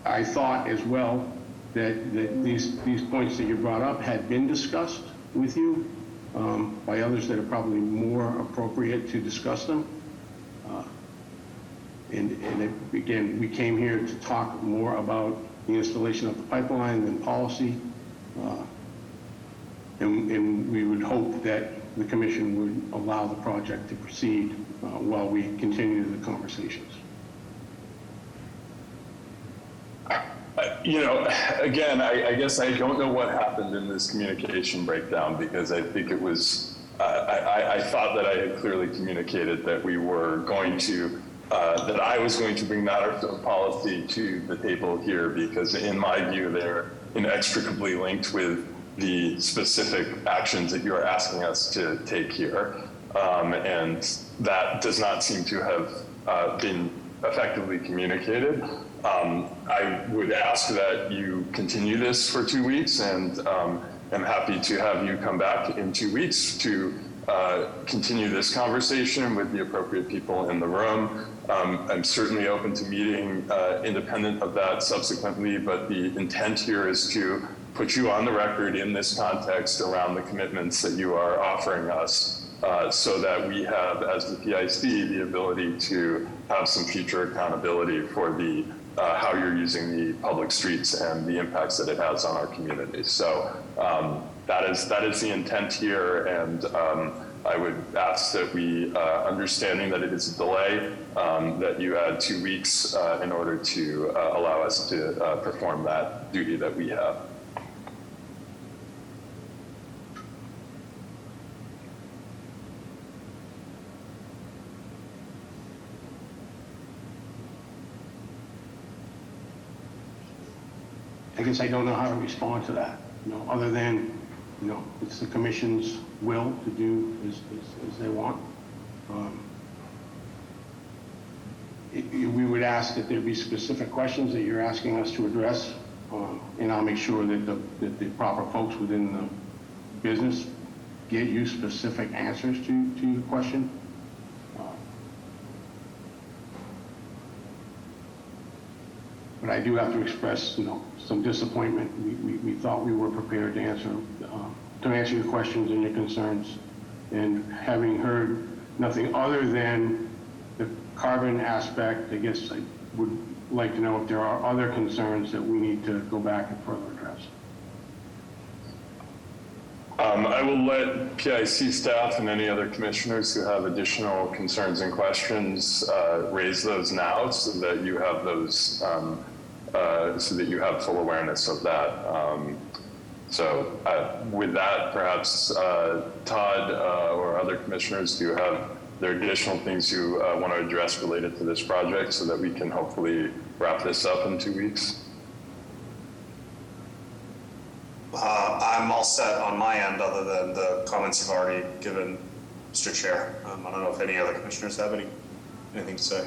I thought as well that these points that you brought up had been discussed with you by others that are probably more appropriate to discuss them. And again, we came here to talk more about the installation of the pipeline than policy. And we would hope that the commission would allow the project to proceed while we continue the conversations. Again, I guess I don't know what happened in this communication breakdown, because I think it was, I thought that I had clearly communicated that we were going to, that I was going to bring matters of policy to the table here, because in my view, they're inextricably linked with the specific actions that you are asking us to take here. And that does not seem to have been effectively communicated. I would ask that you continue this for 2 weeks, and I'm happy to have you come back in 2 weeks to continue this conversation with the appropriate people in the room. I'm certainly open to meeting independent of that subsequently, but the intent here is to put you on the record in this context around the commitments that you are offering us, so that we have, as the PIC, the ability to have some future accountability for the how you're using the public streets and the impacts that it has on our community. So that is the intent here, and I would ask that we, understanding that it is a delay, that you add 2 weeks in order to allow us to perform that duty that we have. I guess I don't know how to respond to that, other than, it's the commission's will to do as they want. We would ask that there be specific questions that you're asking us to address, and I'll make sure that the proper folks within the business get you specific answers to your question. But I do have to express, some disappointment. We thought we were prepared to answer your questions and your concerns. And having heard nothing other than the carbon aspect, I guess I would like to know if there are other concerns that we need to go back and further address. I will let PIC staff and any other commissioners who have additional concerns and questions raise those now, so that you have those, so that you have full awareness of that. So with that, perhaps Todd or other commissioners, do you have there additional things you want to address related to this project, so that we can hopefully wrap this up in 2 weeks? I'm all set on my end, other than the comments you've already given, Mr. Chair. I don't know if any other commissioners have anything to say.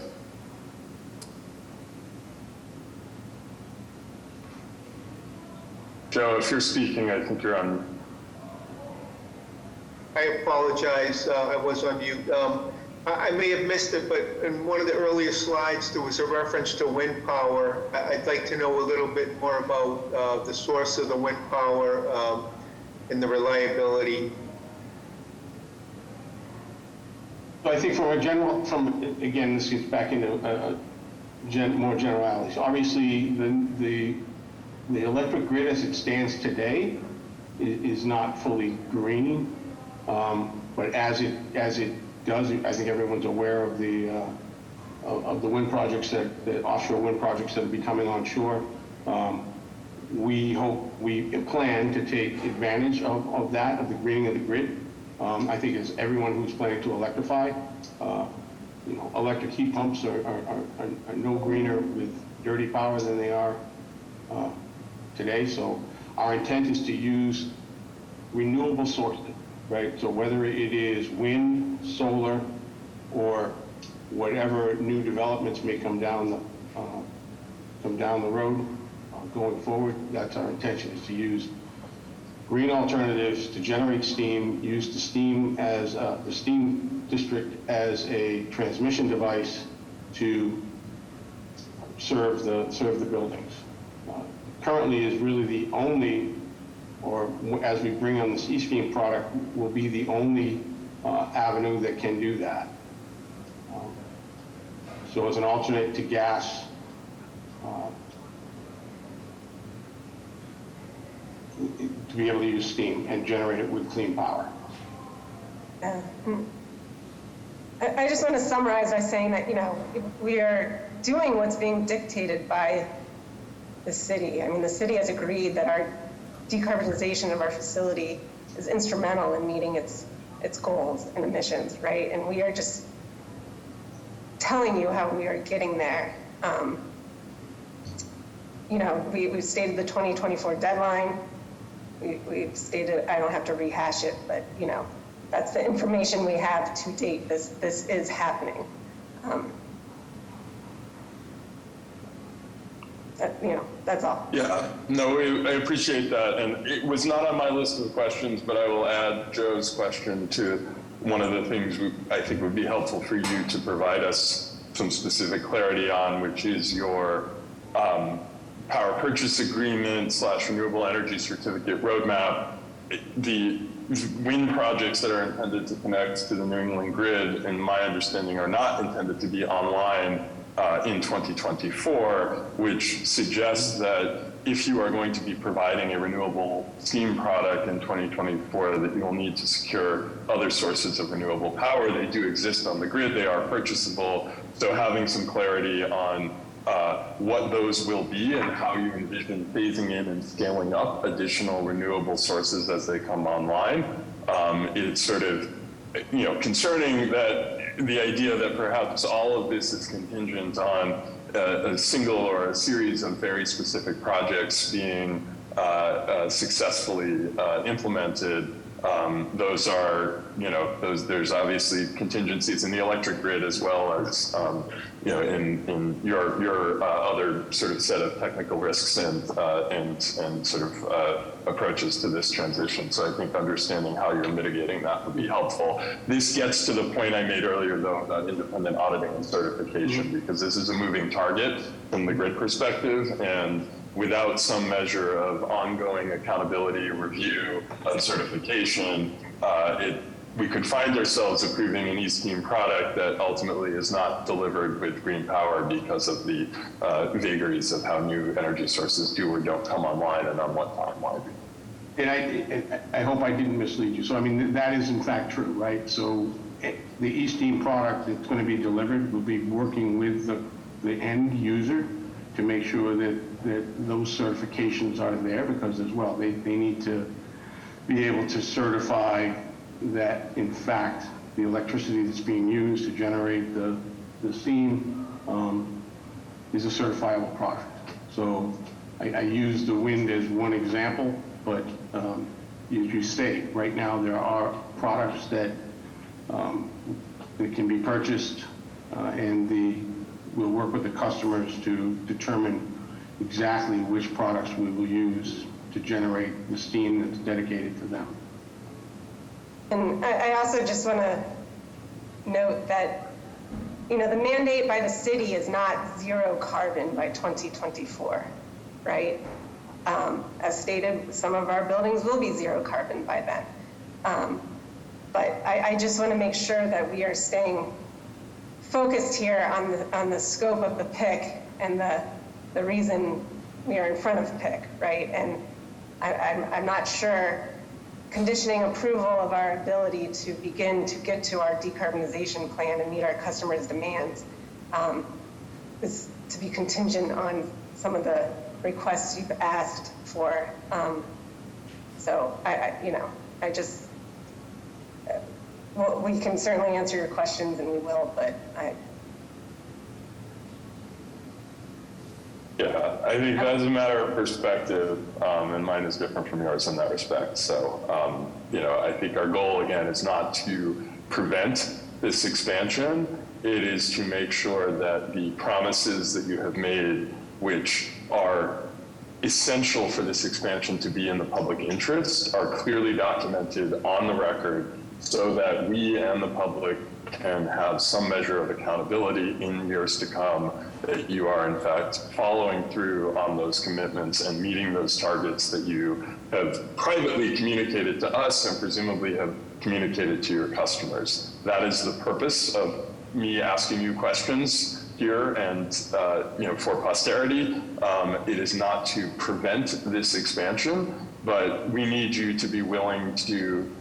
Joe, if you're speaking, I think you're on. I apologize, I was on mute. I may have missed it, but in one of the earlier slides, there was a reference to wind power. I'd like to know a little bit more about the source of the wind power and the reliability. So I think again, this gets back into more generalities. Obviously, the electric grid as it stands today is not fully green, but as it does, I think everyone's aware of the wind projects the offshore wind projects that will be coming onshore. We plan to take advantage of the greening of the grid. I think as everyone who's planning to electrify, electric heat pumps are no greener with dirty power than they are today. So our intent is to use renewable sources, right? So whether it is wind, solar, or whatever new developments may come down the road going forward, that's our intention, is to use green alternatives to generate steam, use the steam as the steam district as a transmission device to serve the buildings. Currently is really the only, or as we bring on this eStream product, will be the only avenue that can do that. So as an alternate to gas, to be able to use steam and generate it with clean power. I just want to summarize by saying that, we are doing what's being dictated by the city. I mean, the city has agreed that our decarbonization of our facility is instrumental in meeting its goals and emissions, right? And we are just telling you how we are getting there. We've stated the 2024 deadline. We've stated, I don't have to rehash it, but that's the information we have to date. This is happening. That's all. Yeah, no, I appreciate that. And it was not on my list of questions, but I will add Joe's question to one of the things I think would be helpful for you to provide us some specific clarity on, which is your power purchase agreement / renewable energy certificate roadmap. The wind projects that are intended to connect to the New England grid, in my understanding, are not intended to be online in 2024, which suggests that if you are going to be providing a renewable steam product in 2024, that you'll need to secure other sources of renewable power. They do exist on the grid, they are purchasable. So having some clarity on what those will be and how you envision phasing in and scaling up additional renewable sources as they come online. It's sort of, concerning that the idea that perhaps all of this is contingent on a single or a series of very specific projects being successfully implemented. Those are, there's obviously contingencies in the electric grid as well as, in your other sort of set of technical risks and sort of approaches to this transition. So I think understanding how you're mitigating that would be helpful. This gets to the point I made earlier, though, about independent auditing and certification, because this is a moving target from the grid perspective, and without some measure of ongoing accountability, review, and certification, we could find ourselves approving an eStream product that ultimately is not delivered with green power because of the vagaries of how new energy sources do or don't come online and on what timeline. And I hope I didn't mislead you. So, I mean, that is in fact true, right? So the eStream product that's going to be delivered will be working with the end user to make sure that those certifications are there, because as well, they need to be able to certify that, in fact, the electricity that's being used to generate the steam is a certifiable product. So I use the wind as one example, but you state, right now there are products that can be purchased, and we'll work with the customers to determine exactly which products we will use to generate the steam that's dedicated to them. And I also just want to note that, the mandate by the city is not zero carbon by 2024, right? As stated, some of our buildings will be zero carbon by then. But I just want to make sure that we are staying focused here on the scope of the PIC and the reason we are in front of PIC, right? And I'm not sure conditioning approval of our ability to begin to get to our decarbonization plan and meet our customers' demands is to be contingent on some of the requests you've asked for. So I just, well, we can certainly answer your questions and we will, but Yeah, I think as a matter of perspective, and mine is different from yours in that respect. So, I think our goal, again, is not to prevent this expansion. It is to make sure that the promises that you have made, which are essential for this expansion to be in the public interest, are clearly documented on the record so that we and the public can have some measure of accountability in years to come that you are in fact following through on those commitments and meeting those targets that you have privately communicated to us and presumably have communicated to your customers. That is the purpose of me asking you questions here and for posterity. It is not to prevent this expansion, but we need you to be willing to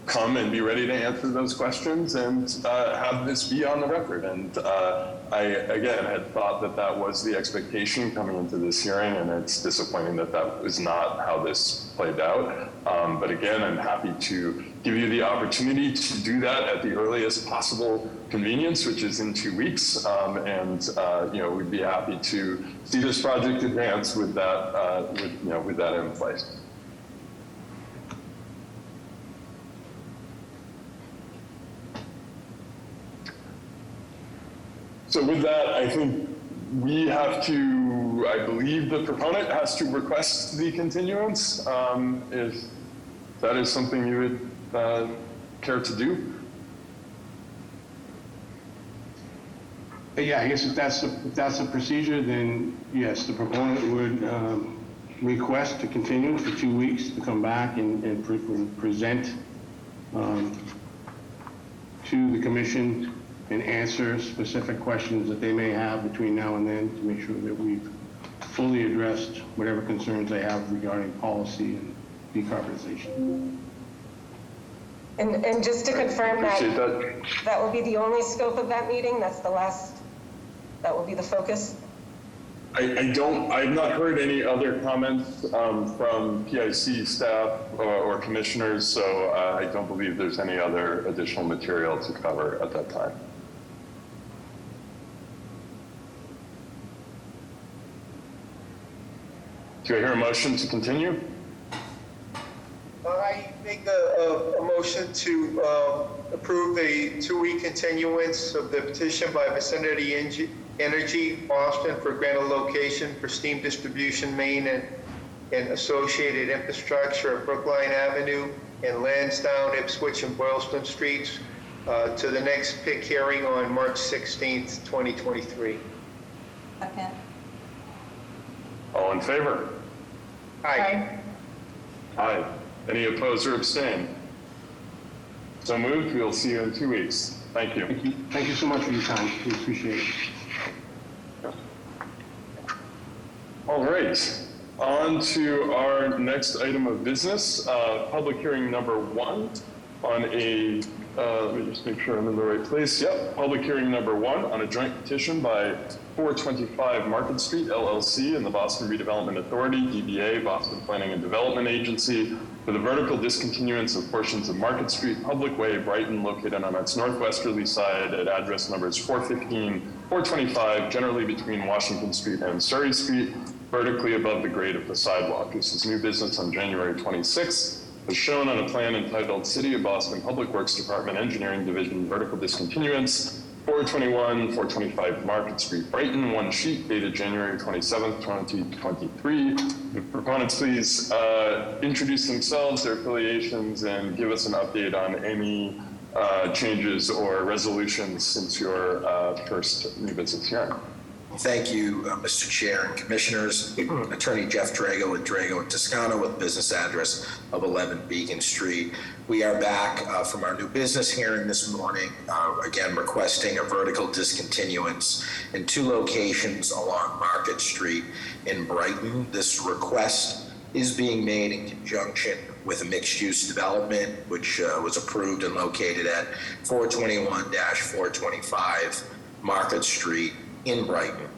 come and be ready to answer those questions and have this be on the record. And I, again, had thought that that was the expectation coming into this hearing, and it's disappointing that that was not how this played out. But again, I'm happy to give you the opportunity to do that at the earliest possible convenience, which is in 2 weeks. We'd be happy to see this project advance with that, with that in place. So with that, I think we have to, I believe the proponent has to request the continuance. If that is something you would care to do. Yeah, I guess if that's the procedure, then yes, the proponent would request to continue for 2 weeks to come back and present to the commission and answer specific questions that they may have between now and then to make sure that we've fully addressed whatever concerns they have regarding policy and decarbonization. and just to confirm that will be the only scope of that meeting. That will be the focus. I've not heard any other comments from PIC staff or commissioners, so I don't believe there's any other additional material to cover at that time. Do I hear a motion to continue? I make a motion to approve a 2-week continuance of the petition by Vicinity Energy Boston for granted location for steam distribution main and associated infrastructure at Brookline Avenue and Lansdowne, Ipswich, and Boylston Streets to the next PIC hearing on March 16th, 2023. Second. All in favor? Aye. Aye. Any opposed or abstain? So moved. We'll see you in 2 weeks. Thank you. Thank you so much for your time. We appreciate it. All right. On to our next item of business, public hearing number 1 on a, let me just make sure I'm in the right place. Yep, public hearing number 1 on a joint petition by 425 Market Street LLC and the Boston Redevelopment Authority, DBA, Boston Planning and Development Agency, for the vertical discontinuance of portions of Market Street Public Way, Brighton, located on its northwesterly side at address numbers 415, 425, generally between Washington Street and Surrey Street, vertically above the grade of the sidewalk. This is new business on January 26th, as shown on a plan entitled City of Boston Public Works Department Engineering Division Vertical Discontinuance, 425 Market Street, Brighton, one sheet dated January 27th, 2023. The proponents please introduce themselves, their affiliations, and give us an update on any changes or resolutions since your first new business hearing. Thank you, Mr. Chair and Commissioners. Attorney Jeff Drago with Drago and Toscano with business address of 11 Beacon Street. We are back from our new business hearing this morning, again requesting a vertical discontinuance in 2 locations along Market Street in Brighton. This request is being made in conjunction with a mixed-use development, which was approved and located at 421-425 Market Street in Brighton.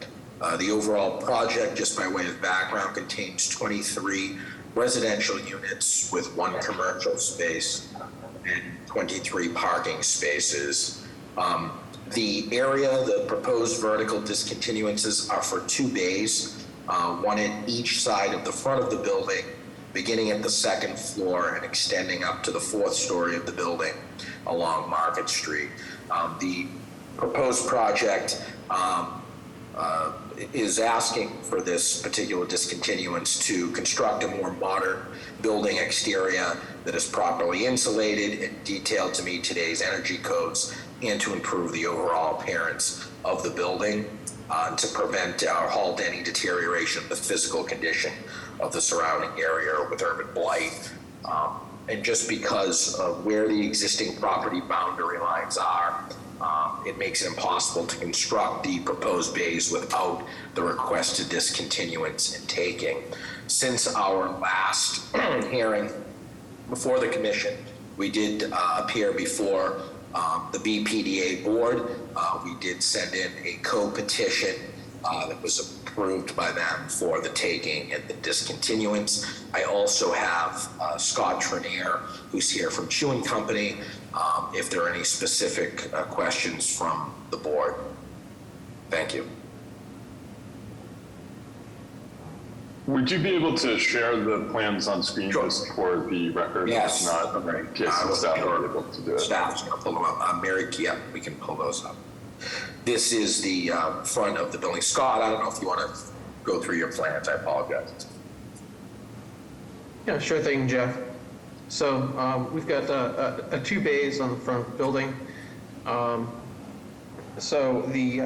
The overall project, just by way of background, contains 23 residential units with 1 commercial space and 23 parking spaces. The area, the proposed vertical discontinuances are for 2 bays, 1 in each side of the front of the building, beginning at the 2nd floor and extending up to the 4th story of the building along Market Street. The proposed project is asking for this particular discontinuance to construct a more modern building exterior that is properly insulated and detailed to meet today's energy codes, and to improve the overall appearance of the building, to prevent or halt any deterioration of the physical condition of the surrounding area with urban blight. And just because of where the existing property boundary lines are, it makes it impossible to construct the proposed bays without the requested discontinuance and taking. Since our last hearing before the commission, we did appear before the BPDA board. We did send in a co-petition that was approved by them for the taking and the discontinuance. I also have Scott Trenier, who's here from Chewing Company, if there are any specific questions from the board. Thank you. Would you be able to share the plans on screen Sure. just for the record? Yes. If not, in case the staff are able to do it. Staff's gonna pull them up. Mary, yeah, we can pull those up. This is the front of the building. Scott, I don't know if you want to go through your plans. I apologize. Yeah, sure thing, Jeff. So we've got 2 bays on the front building. So the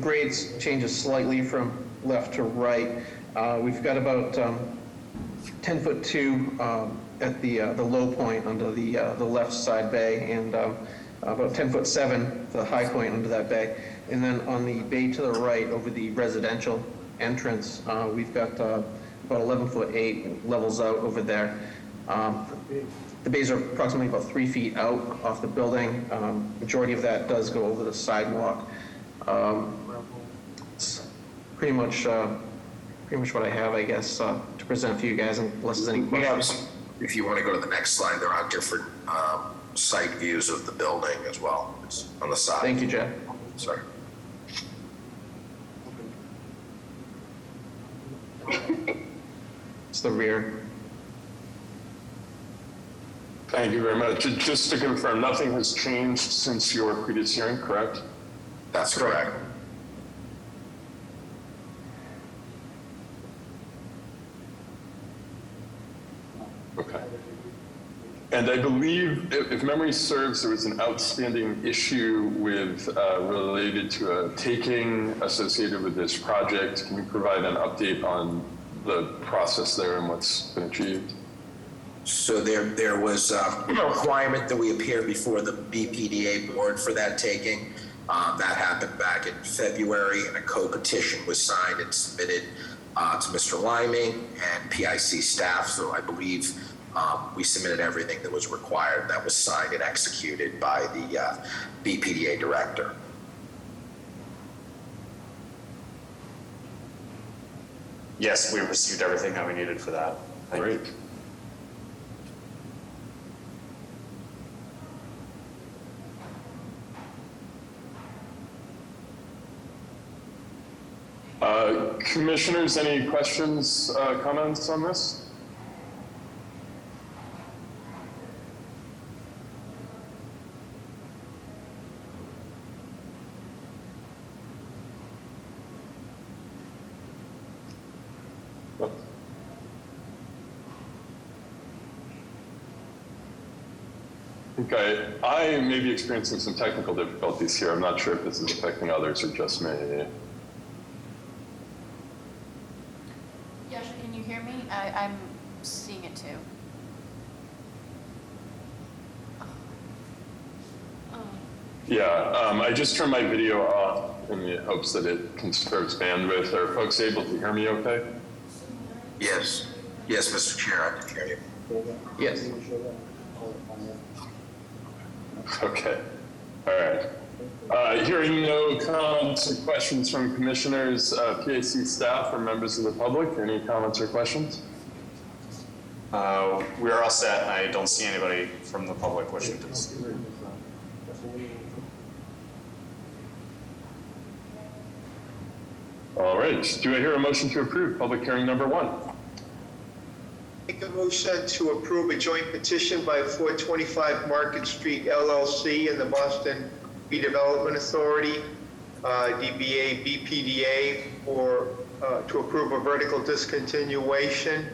grades changes slightly from left to right. We've got about 10'2" at the low point under the left side bay, and about 10'7" the high point under that bay. And then on the bay to the right, over the residential entrance, we've got about 11'8" levels out over there. The bays are approximately about 3 feet out off the building. Majority of that does go over the sidewalk. It's pretty much what I have, I guess, to present to you guys, unless there's any questions. If you want to go to the next slide, there are different site views of the building as well. It's on the side. Thank you, Jeff. Sorry. It's the rear. Thank you very much. Just to confirm, nothing has changed since your previous hearing, correct? That's correct. Okay. And I believe, if memory serves, there was an outstanding issue with related to a taking associated with this project. Can you provide an update on the process there and what's been achieved? So there was a requirement that we appear before the BPDA board for that taking. That happened back in February, and a co-petition was signed and submitted to Mr. Liming and PIC staff. So I believe we submitted everything that was required. That was signed and executed by the BPDA director. Yes, we received everything that we needed for that. Thank you. Great. Commissioners, any questions, comments on this? Okay, I may be experiencing some technical difficulties here. I'm not sure if this is affecting others or just me. Yasha, can you hear me? I'm seeing it too. Yeah, I just turned my video off in the hopes that it conserves bandwidth. Are folks able to hear me okay? Yes. Yes, Mr. Chair, I can hear you. Yes. Okay, all right. Hearing no comments or questions from commissioners, PAC staff, or members of the public, any comments or questions? We are all set. I don't see anybody from the public wishing to speak. All right, do I hear a motion to approve public hearing number 1? Make a motion to approve a joint petition by 425 Market Street LLC and the Boston Redevelopment Authority, DBA, BPDA, to approve a vertical discontinuation,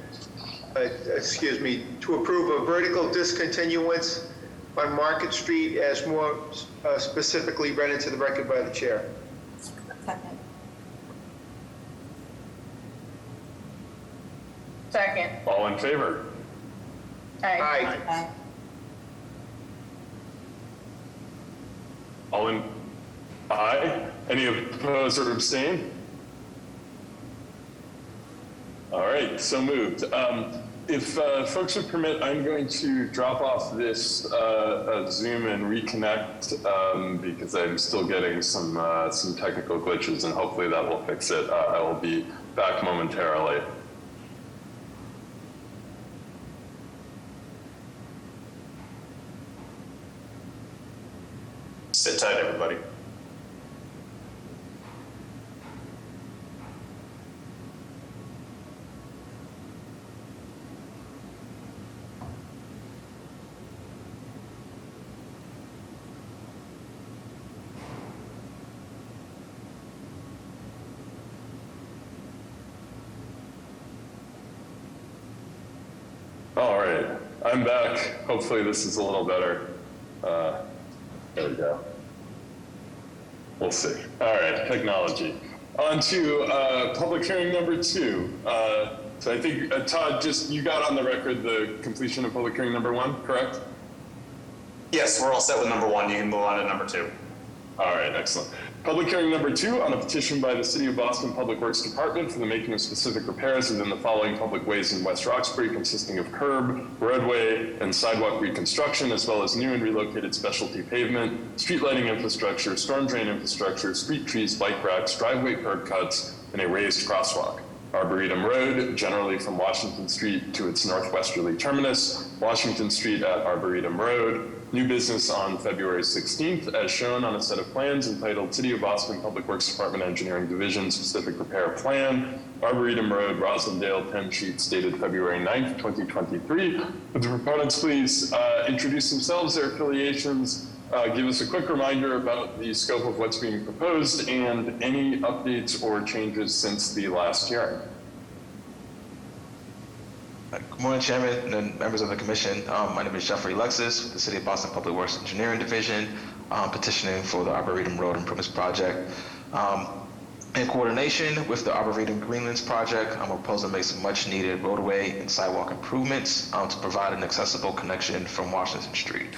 to approve a vertical discontinuance on Market Street as more specifically read into the record by the chair. Second. Second. All in favor? Aye. Aye. All in aye? Any opposed or abstain? All right, so moved. If folks would permit, I'm going to drop off this Zoom and reconnect because I'm still getting some technical glitches, and hopefully that will fix it. I will be back momentarily. Sit tight, everybody. All right, I'm back. Hopefully this is a little better. There we go. We'll see. All right, technology. On to public hearing number 2. So I think, Todd, you got on the record the completion of public hearing number 1, correct? Yes, we're all set with number 1. You can move on to number 2. All right, excellent. Public hearing number 2 on a petition by the City of Boston Public Works Department for the making of specific repairs within the following public ways in West Roxbury, consisting of curb, roadway, and sidewalk reconstruction, as well as new and relocated specialty pavement, street lighting infrastructure, storm drain infrastructure, street trees, bike racks, driveway curb cuts, and a raised crosswalk. Arboretum Road, generally from Washington Street to its northwesterly terminus, Washington Street at Arboretum Road, new business on February 16th, as shown on a set of plans entitled City of Boston Public Works Department Engineering Division Specific Repair Plan, Arboretum Road, Roslindale, 10 sheets dated February 9th, 2023. Would the proponents please introduce themselves, their affiliations, give us a quick reminder about the scope of what's being proposed and any updates or changes since the last hearing. Good morning, Chairman and members of the Commission. My name is Jeffrey Lexus with the City of Boston Public Works Engineering Division, petitioning for the Arboretum Road Improvements Project. In coordination with the Arboretum Greenlands Project, I'm proposing to make some much needed roadway and sidewalk improvements to provide an accessible connection from Washington Street.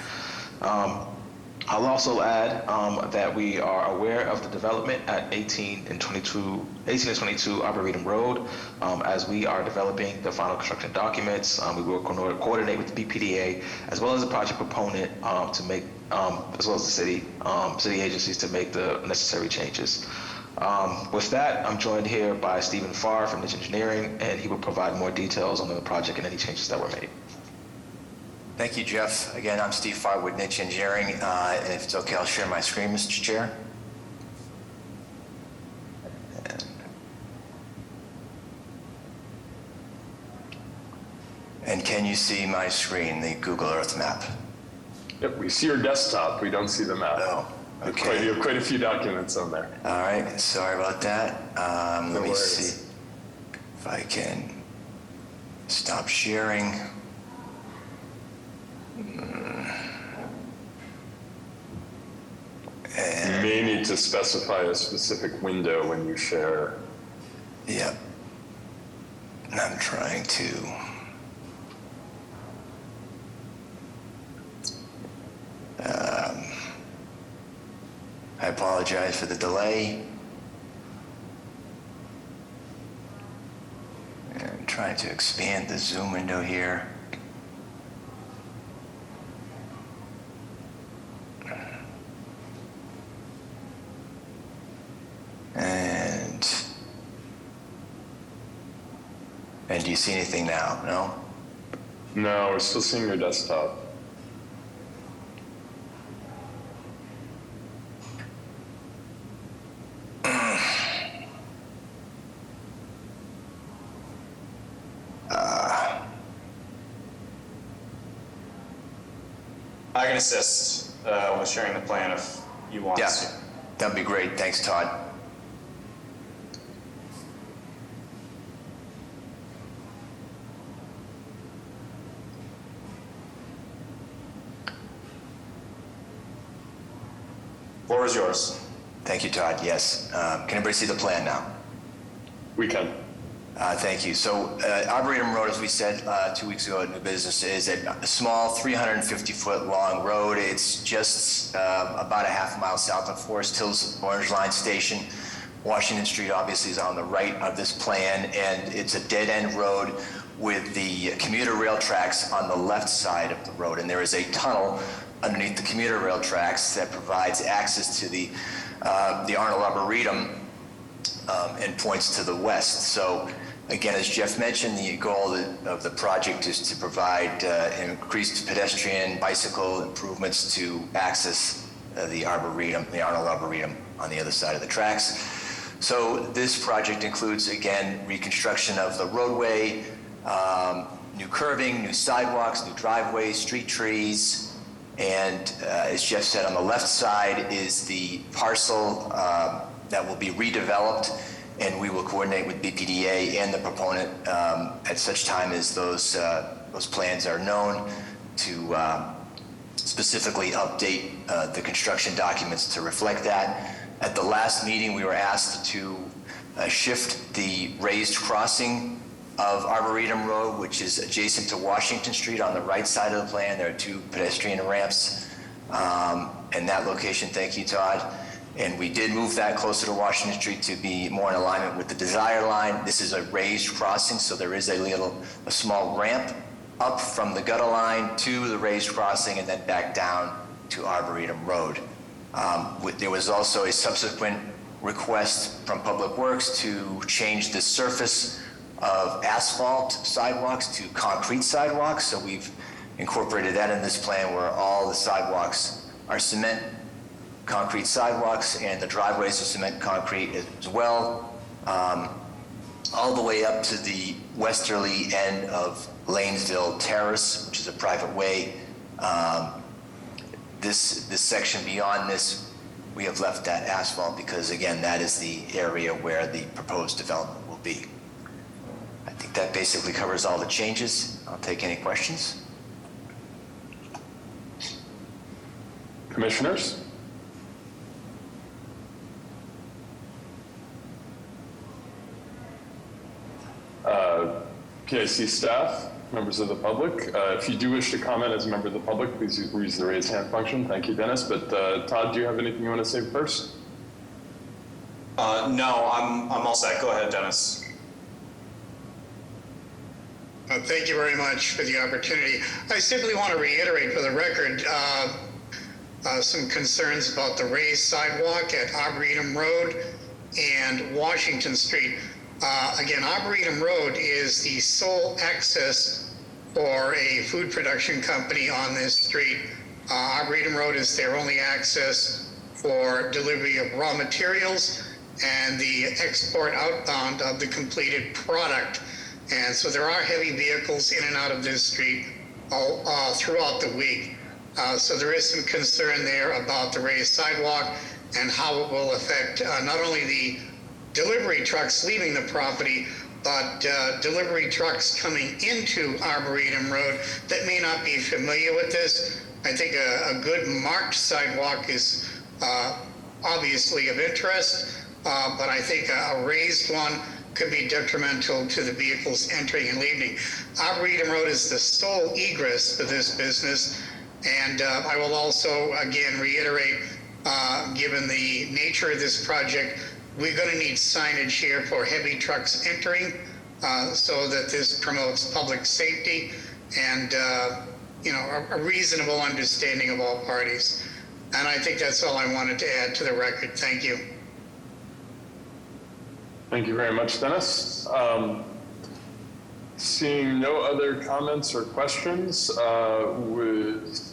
I'll also add that we are aware of the development at 18 and 22 Arboretum Road. As we are developing the final construction documents, we will coordinate with the BPDA as well as the project proponent to make, as well as the city agencies to make the necessary changes. With that, I'm joined here by Stephen Farr from Niche Engineering, and he will provide more details on the project and any changes that were made. Thank you, Jeff. Again, I'm Steve Farr with Niche Engineering, and if it's okay, I'll share my screen, Mr. Chair. And can you see my screen, the Google Earth map? Yep, we see your desktop, we don't see the map. Oh, okay. You have quite a few documents on there. All right, sorry about that. Let me worries. see if I can stop sharing. You may need to specify a specific window when you share. Yep. And I'm trying to. I apologize for the delay. I'm trying to expand the Zoom window here. And do you see anything now? No? No, we're still seeing your desktop. I can assist with sharing the plan if you want Yeah, to. that'd be great. Thanks, Todd. Floor is yours. Thank you, Todd. Yes. Can everybody see the plan now? We can. Thank you. So Arboretum Road, as we said 2 weeks ago at New Business, is a small 350-foot long road. It's just about a half mile south of Forest Hills Orange Line Station. Washington Street obviously is on the right of this plan, and it's a dead-end road with the commuter rail tracks on the left side of the road. And there is a tunnel underneath the commuter rail tracks that provides access to the Arnold Arboretum and points to the west. So again, as Jeff mentioned, the goal of the project is to provide increased pedestrian bicycle improvements to access the Arboretum, the Arnold Arboretum on the other side of the tracks. So this project includes, again, reconstruction of the roadway, new curbing, new sidewalks, new driveways, street trees, and as Jeff said, on the left side is the parcel that will be redeveloped, and we will coordinate with BPDA and the proponent at such time as those plans are known to specifically update the construction documents to reflect that. At the last meeting, we were asked to shift the raised crossing of Arboretum Road, which is adjacent to Washington Street on the right side of the plan. There are 2 pedestrian ramps in that location. Thank you, Todd. And we did move that closer to Washington Street to be more in alignment with the desired line. This is a raised crossing, so there is a small ramp up from the gutter line to the raised crossing and then back down to Arboretum Road. There was also a subsequent request from Public Works to change the surface of asphalt sidewalks to concrete sidewalks. So we've incorporated that in this plan where all the sidewalks are cement concrete sidewalks and the driveways are cement concrete as well, all the way up to the westerly end of Lanesville Terrace, which is a private way. This section beyond this, we have left that asphalt because, again, that is the area where the proposed development will be. I think that basically covers all the changes. I'll take any questions. Commissioners? PIC staff, members of the public. If you do wish to comment as a member of the public, please use the raise hand function. Thank you, Dennis. But Todd, do you have anything you want to say first? No, I'm all set. Go ahead, Dennis. Thank you very much for the opportunity. I simply want to reiterate for the record some concerns about the raised sidewalk at Arboretum Road and Washington Street. Again, Arboretum Road is the sole access for a food production company on this street. Arboretum Road is their only access for delivery of raw materials and the export outbound of the completed product. And so there are heavy vehicles in and out of this street all throughout the week. So there is some concern there about the raised sidewalk and how it will affect not only the delivery trucks leaving the property, but delivery trucks coming into Arboretum Road that may not be familiar with this. I think a good marked sidewalk is obviously of interest, but I think a raised one could be detrimental to the vehicles entering and leaving. Arboretum Road is the sole egress for this business. And I will also, again, reiterate, given the nature of this project, we're going to need signage here for heavy trucks entering so that this promotes public safety and, a reasonable understanding of all parties. And I think that's all I wanted to add to the record. Thank you. Thank you very much, Dennis. Seeing no other comments or questions, could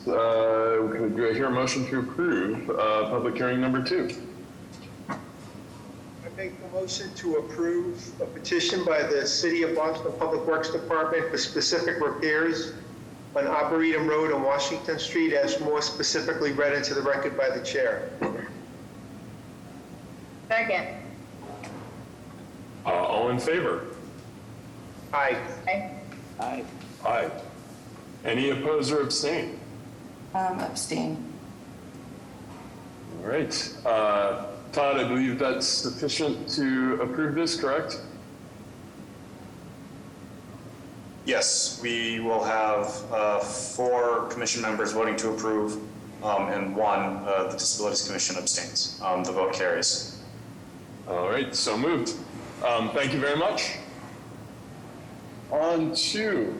I hear a motion to approve public hearing number 2? I make the motion to approve a petition by the City of Boston Public Works Department for specific repairs on Arboretum Road and Washington Street, as more specifically read into the record by the chair. Second. All in favor? Aye. Aye. Aye. Any oppose or abstain? Abstain. All right. Todd, I believe that's sufficient to approve this, correct? Yes, we will have 4 commission members voting to approve and 1, the Disabilities Commission abstains. The vote carries. All right, so moved. Thank you very much. On to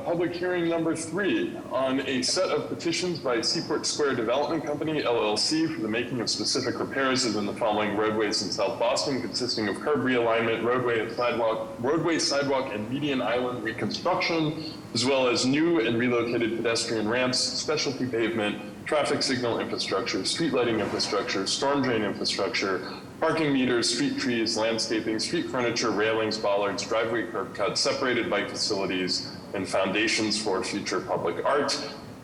public hearing number 3 on a set of petitions by Seaport Square Development Company, LLC, for the making of specific repairs within the following roadways in South Boston, consisting of curb realignment, roadway, sidewalk, and median island reconstruction, as well as new and relocated pedestrian ramps, specialty pavement, traffic signal infrastructure, street lighting infrastructure, storm drain infrastructure, parking meters, street trees, landscaping, street furniture, railings, bollards, driveway curb cuts, separated bike facilities, and foundations for future public art.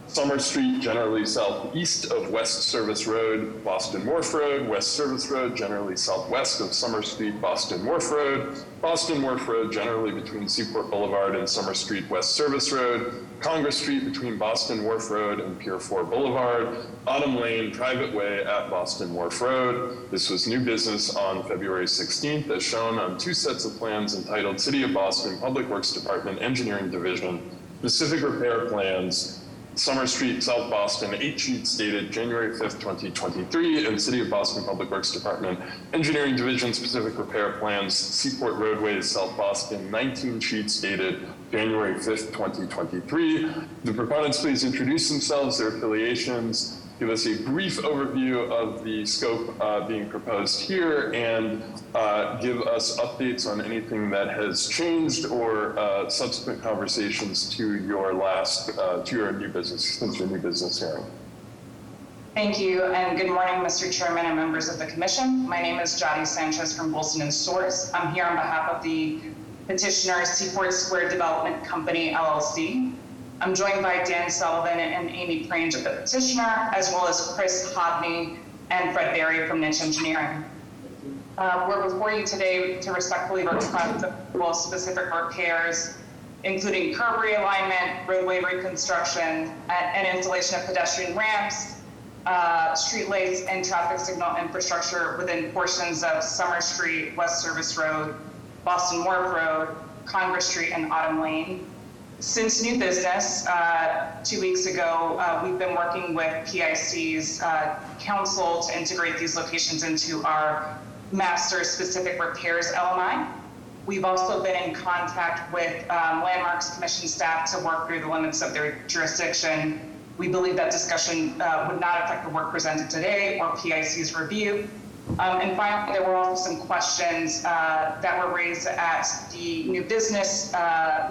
Summer Street, generally southeast of West Service Road, Boston Wharf Road, West Service Road, generally southwest of Summer Street, Boston Wharf Road, Boston Wharf Road, generally between Seaport Boulevard and Summer Street, West Service Road, Congress Street between Boston Wharf Road and Pier 4 Boulevard, Autumn Lane, private way at Boston Wharf Road. This was new business on February 16th, as shown on 2 sets of plans entitled City of Boston Public Works Department Engineering Division, Specific Repair Plans, Summer Street, South Boston, 8 sheets dated January 5th, 2023, and City of Boston Public Works Department Engineering Division Specific Repair Plans, Seaport Roadways, South Boston, 19 sheets dated January 5th, 2023. The proponents please introduce themselves, their affiliations, give us a brief overview of the scope being proposed here, and give us updates on anything that has changed or subsequent conversations to your new business hearing. Thank you, and good morning, Mr. Chairman and members of the Commission. My name is Jody Sanchez from Bolson and Storrs. I'm here on behalf of the petitioner, Seaport Square Development Company, LLC. I'm joined by Dan Sullivan and Amy Prange of the petitioner, as well as Chris Hodney and Fred Berry from Niche Engineering. We're before you today to respectfully request the specific repairs, including curb realignment, roadway reconstruction, and installation of pedestrian ramps, street lights, and traffic signal infrastructure within portions of Summer Street, West Service Road, Boston Wharf Road, Congress Street, and Autumn Lane. Since new business, 2 weeks ago, we've been working with PIC's council to integrate these locations into our master specific repairs LMI. We've also been in contact with Landmarks Commission staff to work through the limits of their jurisdiction. We believe that discussion would not affect the work presented today or PIC's review. And finally, there were also some questions that were raised at the new business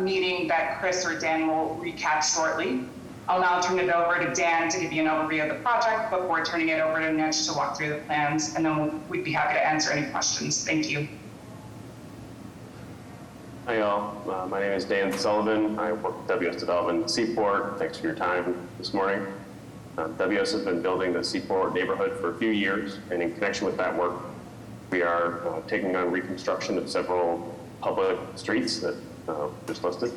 meeting that Chris or Dan will recap shortly. I'll now turn it over to Dan to give you an overview of the project before turning it over to Niche to walk through the plans, and then we'd be happy to answer any questions. Thank you. Hi, y'all. My name is Dan Sullivan. I work with WS Development in Seaport. Thanks for your time this morning. WS has been building the Seaport neighborhood for a few years, and in connection with that work, we are taking on reconstruction of several public streets that just listed.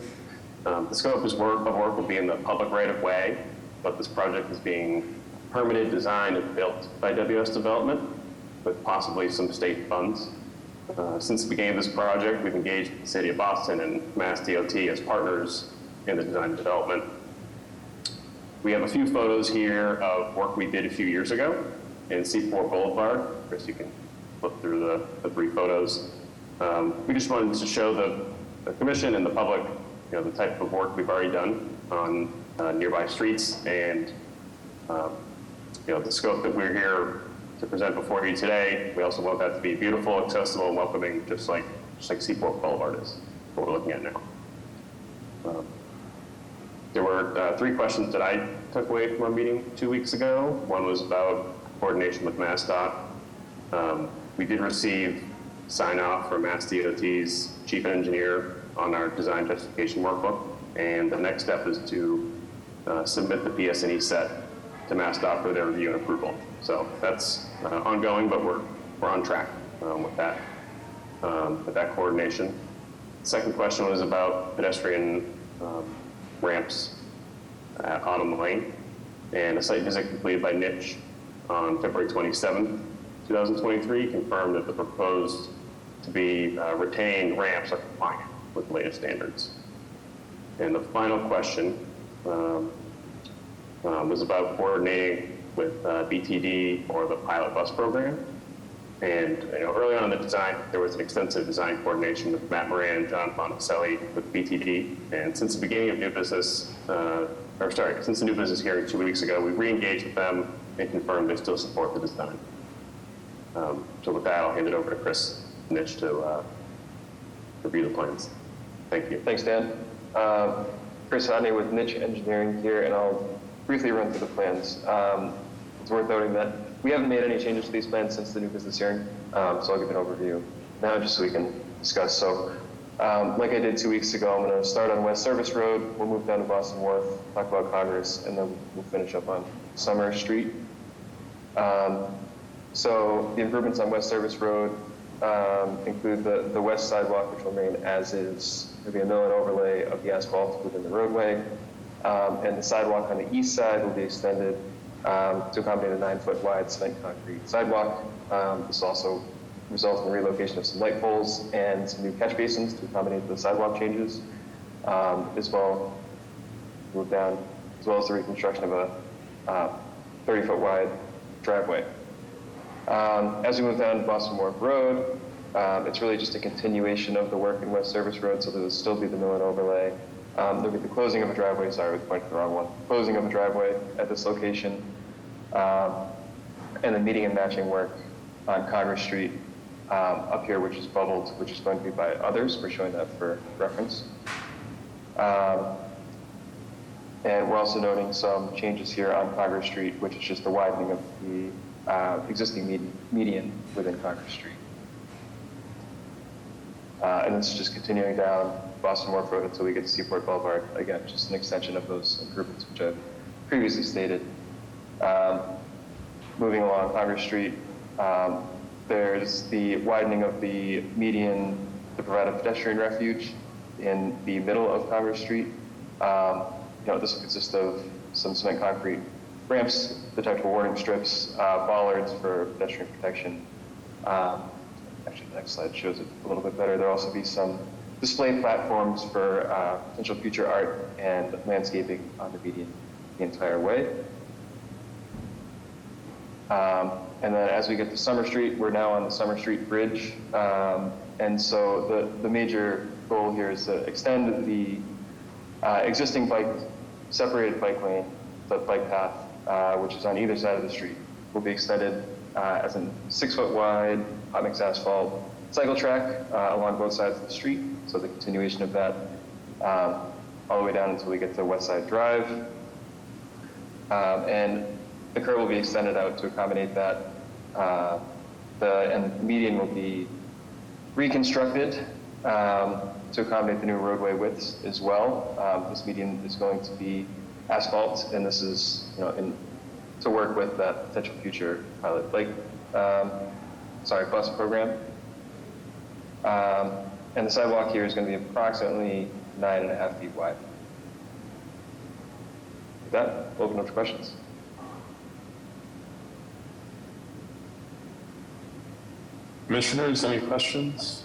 The scope of work will be in the public right-of-way, but this project is being permitted, designed, and built by WS Development with possibly some state funds. Since the beginning of this project, we've engaged with the City of Boston and Mass DOT as partners in the design and development. We have a few photos here of work we did a few years ago in Seaport Boulevard. Chris, you can flip through the 3 photos. We just wanted to show the commission and the public, the type of work we've already done on nearby streets and, the scope that we're here to present before you today. We also want that to be beautiful, accessible, and welcoming, just like Seaport Boulevard is, what we're looking at now. There were 3 questions that I took away from our meeting 2 weeks ago. One was about coordination with MassDOT. We did receive sign-off from Mass DOT's chief engineer on our design justification workbook, and the next step is to submit the PS&E set to MassDOT for their review and approval. So that's ongoing, but we're on track with that coordination. Second question was about pedestrian ramps at Autumn Lane, and a site visit completed by Niche on February 27th, 2023 confirmed that the proposed to be retained ramps are compliant with latest standards. And the final question was about coordinating with BTD or the pilot bus program. And early on in the design, there was an extensive design coordination with Matt Moran, John Fonticelli with BTD. And since the beginning of new business, since the new business hearing 2 weeks ago, we re-engaged with them and confirmed they still support the design. So with that, I'll hand it over to Chris Niche to review the plans. Thank you. Thanks, Dan. Chris Hodney with Niche Engineering here, and I'll briefly run through the plans. It's worth noting that we haven't made any changes to these plans since the new business hearing, so I'll give an overview now just so we can discuss. So, like I did 2 weeks ago, I'm going to start on West Service Road, we'll move down to Boston Wharf, talk about Congress, and then we'll finish up on Summer Street. So the improvements on West Service Road include the west sidewalk, which will remain as is. There'll be a mill and overlay of the asphalt within the roadway. And the sidewalk on the east side will be extended to accommodate a 9-foot wide cement concrete sidewalk. This will also result in the relocation of some light poles and some new catch basins to accommodate the sidewalk changes, as well as the reconstruction of a 30-foot wide driveway. As we move down to Boston Wharf Road, it's really just a continuation of the work in West Service Road, so there will still be the mill and overlay. There'll be the closing of a driveway, sorry, we pointed to the wrong one. Closing of a driveway at this location, and then meeting and matching work on Congress Street up here, which is bubbled, which is going to be by others. We're showing that for reference. And we're also noting some changes here on Congress Street, which is just the widening of the existing median within Congress Street. And this is just continuing down Boston Wharf Road until we get to Seaport Boulevard. Again, just an extension of those improvements, which I've previously stated. Moving along Congress Street, there's the widening of the median to provide a pedestrian refuge in the middle of Congress Street. This will consist of some cement concrete ramps, detectable warning strips, bollards for pedestrian protection. Actually, the next slide shows it a little bit better. There'll also be some display platforms for potential future art and landscaping on the median the entire way. And then as we get to Summer Street, we're now on the Summer Street Bridge. And so the major goal here is to extend the existing separated bike lane, the bike path, which is on either side of the street, will be extended as a 6-foot wide hot mix asphalt cycle track along both sides of the street. So the continuation of that all the way down until we get to West Side Drive. And the curb will be extended out to accommodate that. And the median will be reconstructed to accommodate the new roadway widths as well. This median is going to be asphalt, and this is, to work with that potential future pilot bus program. And the sidewalk here is going to be approximately 9.5 feet wide. With that, open up for questions. Commissioners, any questions?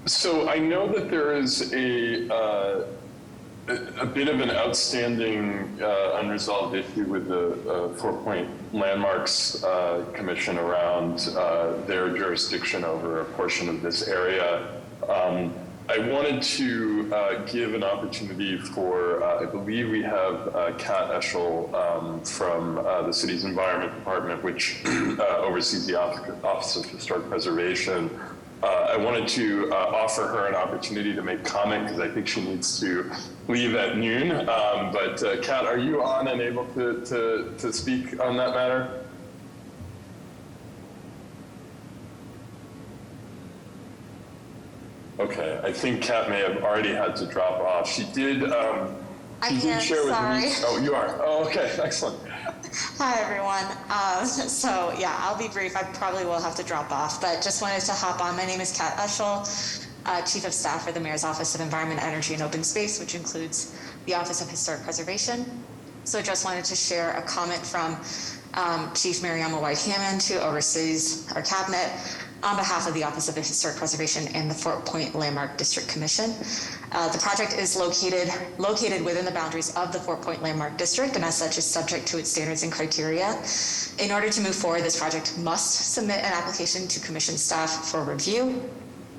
So I know that there is a bit of an outstanding unresolved issue with the Four Point Landmarks Commission around their jurisdiction over a portion of this area. I wanted to give an opportunity for, I believe we have Kat Eschel from the city's Environment Department, which oversees the Office of Historic Preservation. I wanted to offer her an opportunity to make comment because I think she needs to leave at noon. But Kat, are you on and able to speak on that matter? Okay, I think Kat may have already had to drop off. She did. She did share with me. Oh, you are. Oh, okay, excellent. Hi, everyone. So yeah, I'll be brief. I probably will have to drop off, but just wanted to hop on. My name is Kat Eschel, Chief of Staff for the Mayor's Office of Environment, Energy, and Open Space, which includes the Office of Historic Preservation. So just wanted to share a comment from Chief Mariama White Hammond, who oversees our cabinet, on behalf of the Office of Historic Preservation and the Fort Point Landmark District Commission. The project is located within the boundaries of the Fort Point Landmark District, and as such is subject to its standards and criteria. In order to move forward, this project must submit an application to Commission staff for review.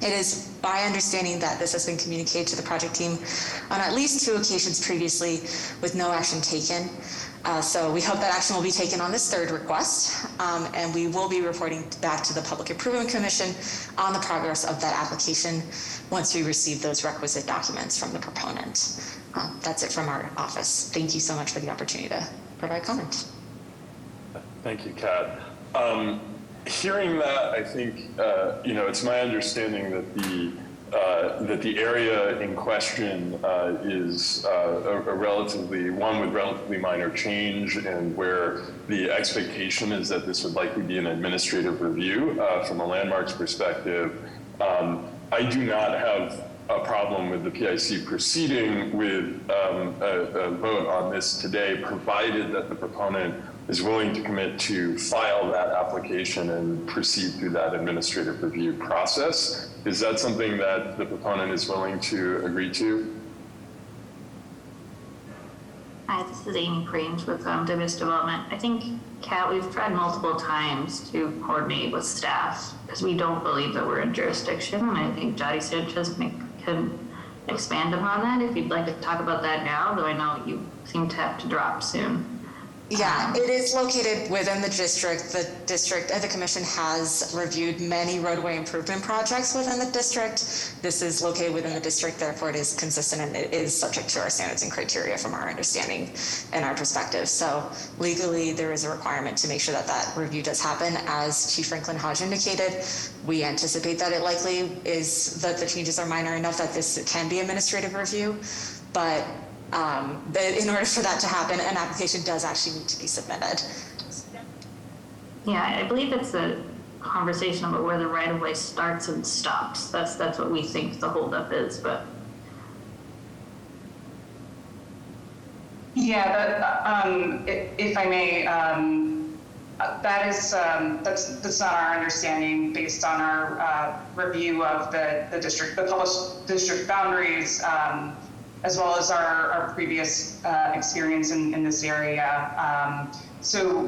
It is my understanding that this has been communicated to the project team on at least 2 occasions previously with no action taken. So we hope that action will be taken on this 3rd request, and we will be reporting back to the Public Improvement Commission on the progress of that application once we receive those requisite documents from the proponent. That's it from our office. Thank you so much for the opportunity to provide comment. Thank you, Kat. Hearing that, I think it's my understanding that the area in question is one with relatively minor change, and where the expectation is that this would likely be an administrative review from a landmarks perspective. I do not have a problem with the PIC proceeding with a vote on this today, provided that the proponent is willing to commit to file that application and proceed through that administrative review process. Is that something that the proponent is willing to agree to? Hi, this is Amy Cranes with WS Development. I think, Kat, we've tried multiple times to coordinate with staff because we don't believe that we're in jurisdiction. And I think Jody Sanchez can expand upon that if you'd like to talk about that now, though I know you seem to have to drop soon. Yeah, it is located within the district. The commission has reviewed many roadway improvement projects within the district. This is located within the district, therefore it is consistent and it is subject to our standards and criteria from our understanding and our perspective. So legally, there is a requirement to make sure that that review does happen. As Chief Franklin Hodge indicated, we anticipate that it likely is that the changes are minor enough that this can be administrative review, but in order for that to happen, an application does actually need to be submitted. Yeah, I believe it's a conversation about where the right-of-way starts and stops. That's what we think the holdup is, but. Yeah, if I may, that is that's not our understanding based on our review of the published district boundaries. As well as our previous experience in this area. So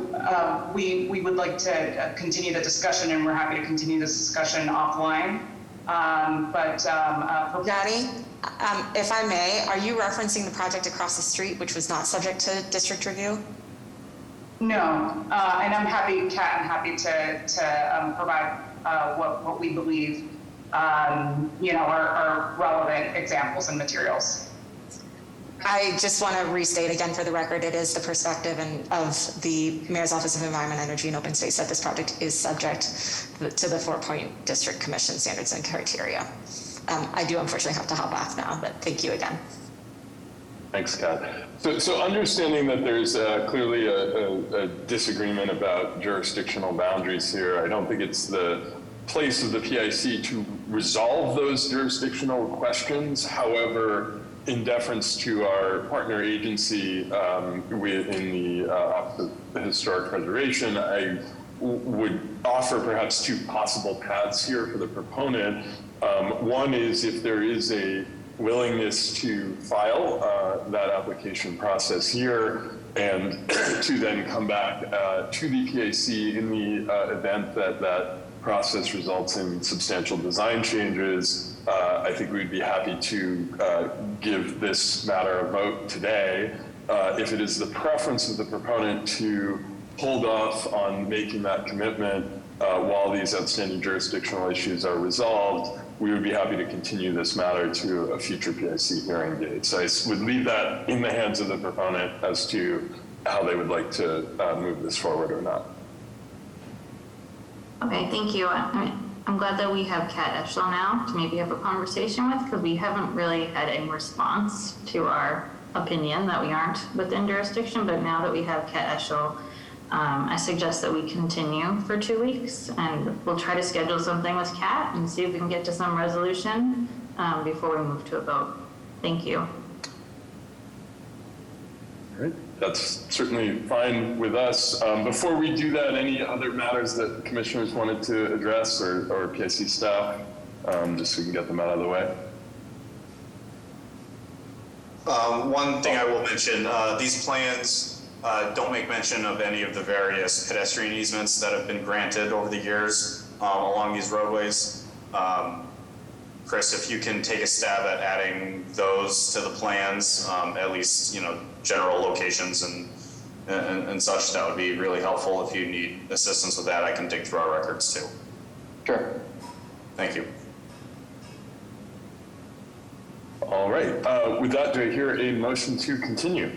we would like to continue the discussion, and we're happy to continue this discussion offline. Jody, if I may, are you referencing the project across the street, which was not subject to district review? No, and I'm happy to provide what we believe are relevant examples and materials. I just want to restate again for the record, it is the perspective of the Mayor's Office of Environment, Energy, and Open Space that this project is subject to the 4-point District Commission standards and criteria. I do unfortunately have to hop off now, but thank you again. Thanks, Kat. So understanding that there's clearly a disagreement about jurisdictional boundaries here, I don't think it's the place of the PIC to resolve those jurisdictional questions. However, in deference to our partner agency within the Office of Historic Preservation, I would offer perhaps 2 possible paths here for the proponent. One is if there is a willingness to file that application process here and to then come back to the PIC in the event that that process results in substantial design changes. I think we'd be happy to give this matter a vote today. If it is the preference of the proponent to hold off on making that commitment while these outstanding jurisdictional issues are resolved, we would be happy to continue this matter to a future PIC hearing date. So I would leave that in the hands of the proponent as to how they would like to move this forward or not. Okay, thank you. I'm glad that we have Kat Eschel now to maybe have a conversation with, because we haven't really had any response to our opinion that we aren't within jurisdiction, but now that we have Kat Eschel, I suggest that we continue for 2 weeks, and we'll try to schedule something with Kat and see if we can get to some resolution before we move to a vote. Thank you. All right, that's certainly fine with us. Before we do that, any other matters that commissioners wanted to address or PIC staff, just so we can get them out of the way? One thing I will mention, these plans don't make mention of any of the various pedestrian easements that have been granted over the years along these roadways. Chris, if you can take a stab at adding those to the plans, at least, general locations and such, that would be really helpful. If you need assistance with that, I can dig through our records too. Sure. Thank you. All right, with that, do I hear a motion to continue?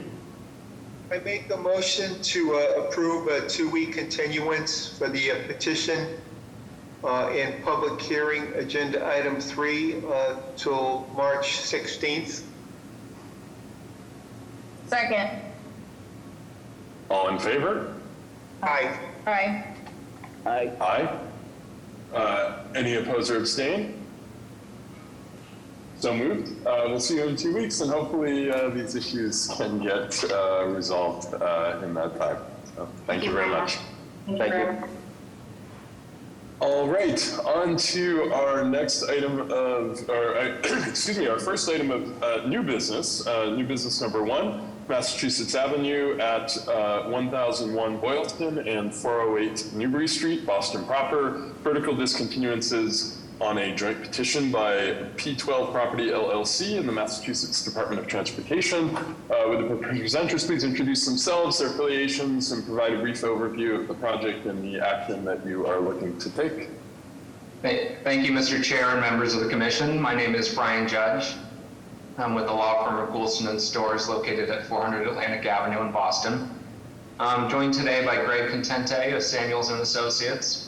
I make the motion to approve a 2-week continuance for the petition and public hearing agenda item 3 till March 16th. Second. All in favor? Aye. Aye. Aye. Any opposed or abstain? So moved. We'll see you in 2 weeks, and hopefully these issues can get resolved in that time. So thank you very much. Thank you. All right, on to our next item of, our first item of new business number 1, Massachusetts Avenue at 1001 Boylston and 408 Newbury Street, Boston proper, vertical discontinuances on a joint petition by P12 Property LLC and the Massachusetts Department of Transportation. Would the presenters please introduce themselves, their affiliations, and provide a brief overview of the project and the action that you are looking to take? Thank you, Mr. Chair and members of the Commission. My name is Brian Judge. I'm with the law firm of Goulston & Storrs located at 400 Atlantic Avenue in Boston. I'm joined today by Greg Contente of Samuels & Associates,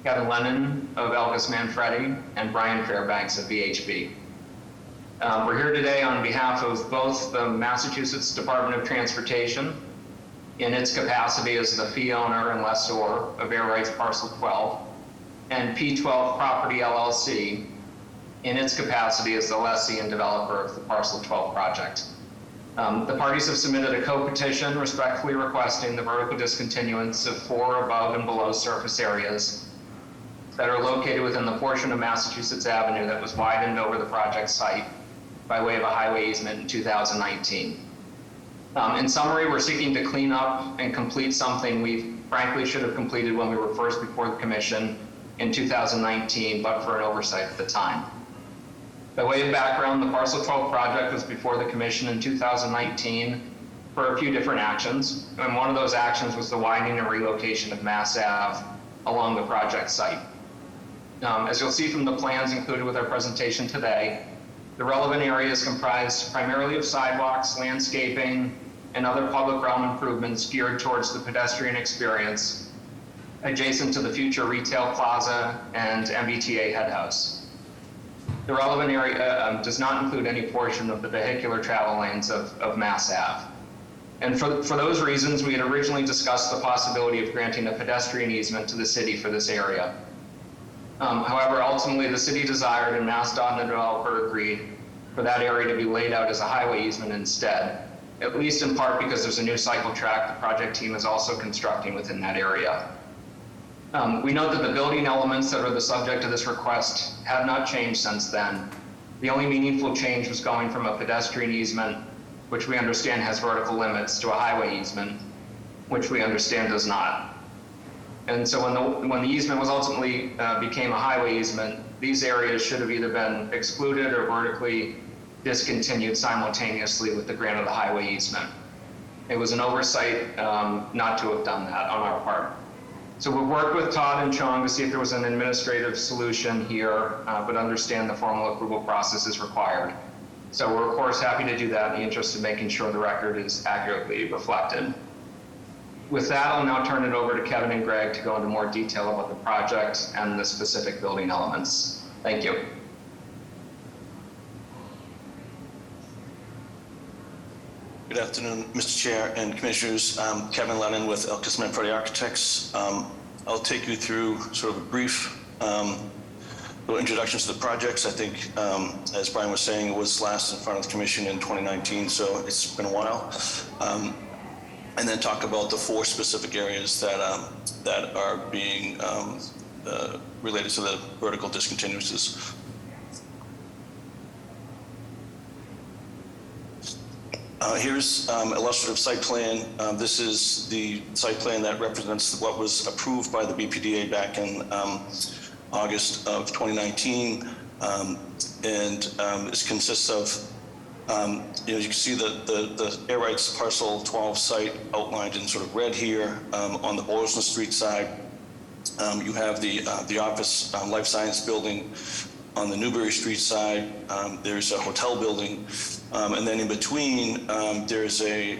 Kevin Lennon of Elvis Manfredi, and Brian Fairbanks of VHB. We're here today on behalf of both the Massachusetts Department of Transportation in its capacity as the fee owner and lessor of air rights parcel 12, and P12 Property LLC in its capacity as the lessee and developer of the parcel 12 project. The parties have submitted a co-petition respectfully requesting the vertical discontinuance of 4 above and below surface areas that are located within the portion of Massachusetts Avenue that was widened over the project site by way of a highway easement in 2019. In summary, we're seeking to clean up and complete something we frankly should have completed when we were first before the Commission in 2019, but for an oversight at the time. By way of background, the Parcel 12 project was before the Commission in 2019 for a few different actions, and one of those actions was the widening and relocation of Mass Ave along the project site. As you'll see from the plans included with our presentation today, The relevant area is comprised primarily of sidewalks, landscaping, and other public realm improvements geared towards the pedestrian experience, adjacent to the future retail plaza and MBTA head house. The relevant area does not include any portion of the vehicular travel lanes of Mass Ave. And for those reasons, we had originally discussed the possibility of granting a pedestrian easement to the city for this area. However, ultimately the city desired and MassDOT and the developer agreed for that area to be laid out as a highway easement instead, at least in part because there's a new cycle track the project team is also constructing within that area. We note that the building elements that are the subject of this request have not changed since then. The only meaningful change was going from a pedestrian easement, which we understand has vertical limits, to a highway easement, which we understand does not. And so when the easement was ultimately became a highway easement, these areas should have either been excluded or vertically discontinued simultaneously with the grant of the highway easement. It was an oversight not to have done that on our part. So we've worked with Todd and Chong to see if there was an administrative solution here, but understand the formal approval process is required. So we're of course happy to do that in the interest of making sure the record is accurately reflected. With that, I'll now turn it over to Kevin and Greg to go into more detail about the project and the specific building elements. Thank you. Good afternoon, Mr. Chair and Commissioners. I'm Kevin Lennon with Elkis Manfredi Architects. I'll take you through sort of a brief little introduction to the projects. I think, as Brian was saying, it was last in front of the Commission in 2019, so it's been a while. And then talk about the 4 specific areas that are being related to the vertical discontinuances. Here's illustrative site plan. This is the site plan that represents what was approved by the BPDA back in August of 2019. This consists of you can see the air rights parcel 12 site outlined in sort of red here. On the Boylston Street side, you have the office life science building. On the Newbury Street side, there's a hotel building, and then in between there's a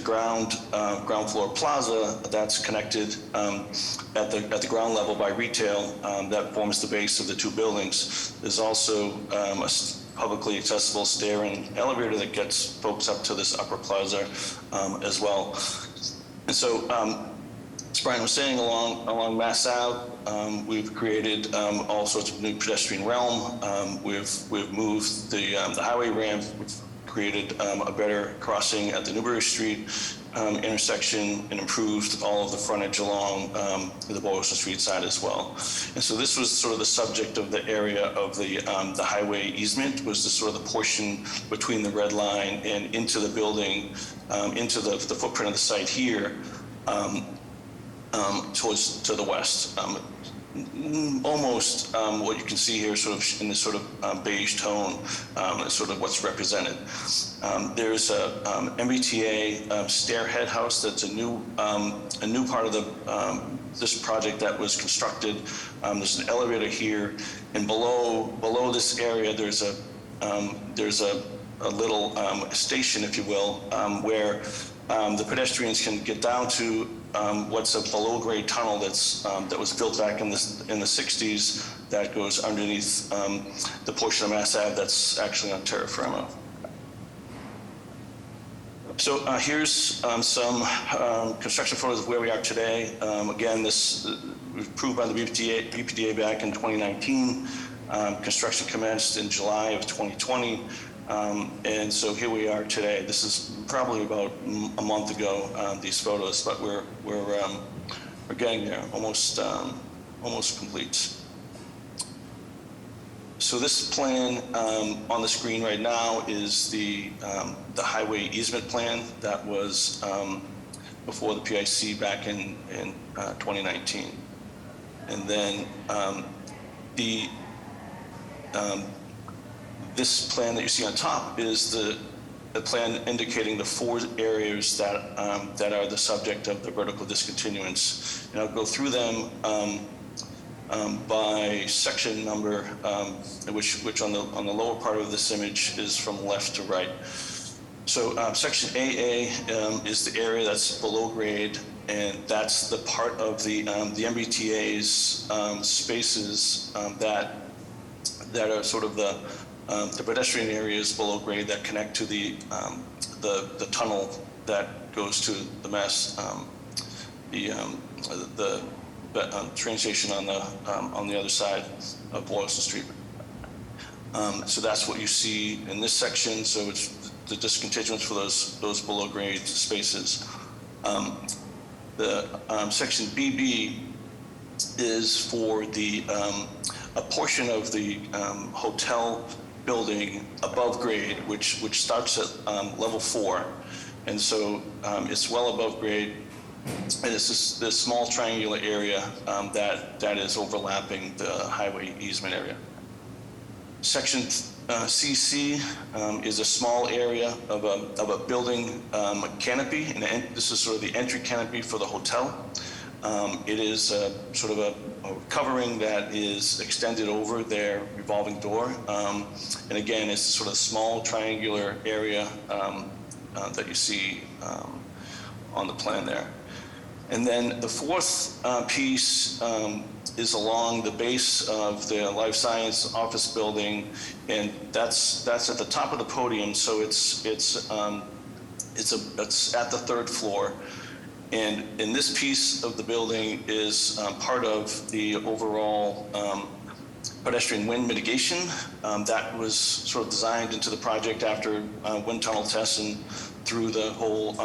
ground floor plaza that's connected at the ground level by retail that forms the base of the 2 buildings. There's also a publicly accessible stair and elevator that gets folks up to this upper plaza as well. And so, as Brian was saying, along Mass Ave, we've created all sorts of new pedestrian realm. We've moved the highway ramp. We've created a better crossing at the Newbury Street intersection and improved all of the frontage along the Boylston Street side as well. And so this was sort of the subject of the area of the highway easement, was the sort of the portion between the red line and into the building, into the footprint of the site here, to the west. Almost what you can see here sort of in this sort of beige tone is sort of what's represented. There's a MBTA stair head house that's a new part of this project that was constructed. There's an elevator here, and below this area there's a little station, if you will, where the pedestrians can get down to what's a below-grade tunnel that was built back in the 60s that goes underneath the portion of Mass Ave that's actually on terra firma. So here's some construction photos of where we are today. Again, this was approved by the BPDA back in 2019. Construction commenced in July of 2020. And so here we are today. This is probably about a month ago, these photos, but we're getting there, almost complete. So this plan on the screen right now is the highway easement plan that was before the PIC back in 2019. And then this plan that you see on top is the plan indicating the 4 areas that are the subject of the vertical discontinuance. And I'll go through them by section number, which on the lower part of this image is from left to right. So section AA is the area that's below grade, and that's the part of the MBTA's spaces that are sort of the pedestrian areas below grade that connect to the tunnel that goes to the train station on the other side of Boylston Street. So that's what you see in this section. So it's the discontinuance for those below grade spaces. Section BB is for a portion of the hotel building above grade, which starts at level 4, and so it's well above grade. And it's this small triangular area that is overlapping the highway easement area. Section CC is a small area of a building canopy, and this is sort of the entry canopy for the hotel. It is sort of a covering that is extended over their revolving door. And again, it's sort of small triangular area that you see on the plan there. And then the fourth piece is along the base of the life science office building, and that's at the top of the podium. So it's at the third floor, and in this piece of the building is part of the overall pedestrian wind mitigation that was sort of designed into the project after wind tunnel tests and through the whole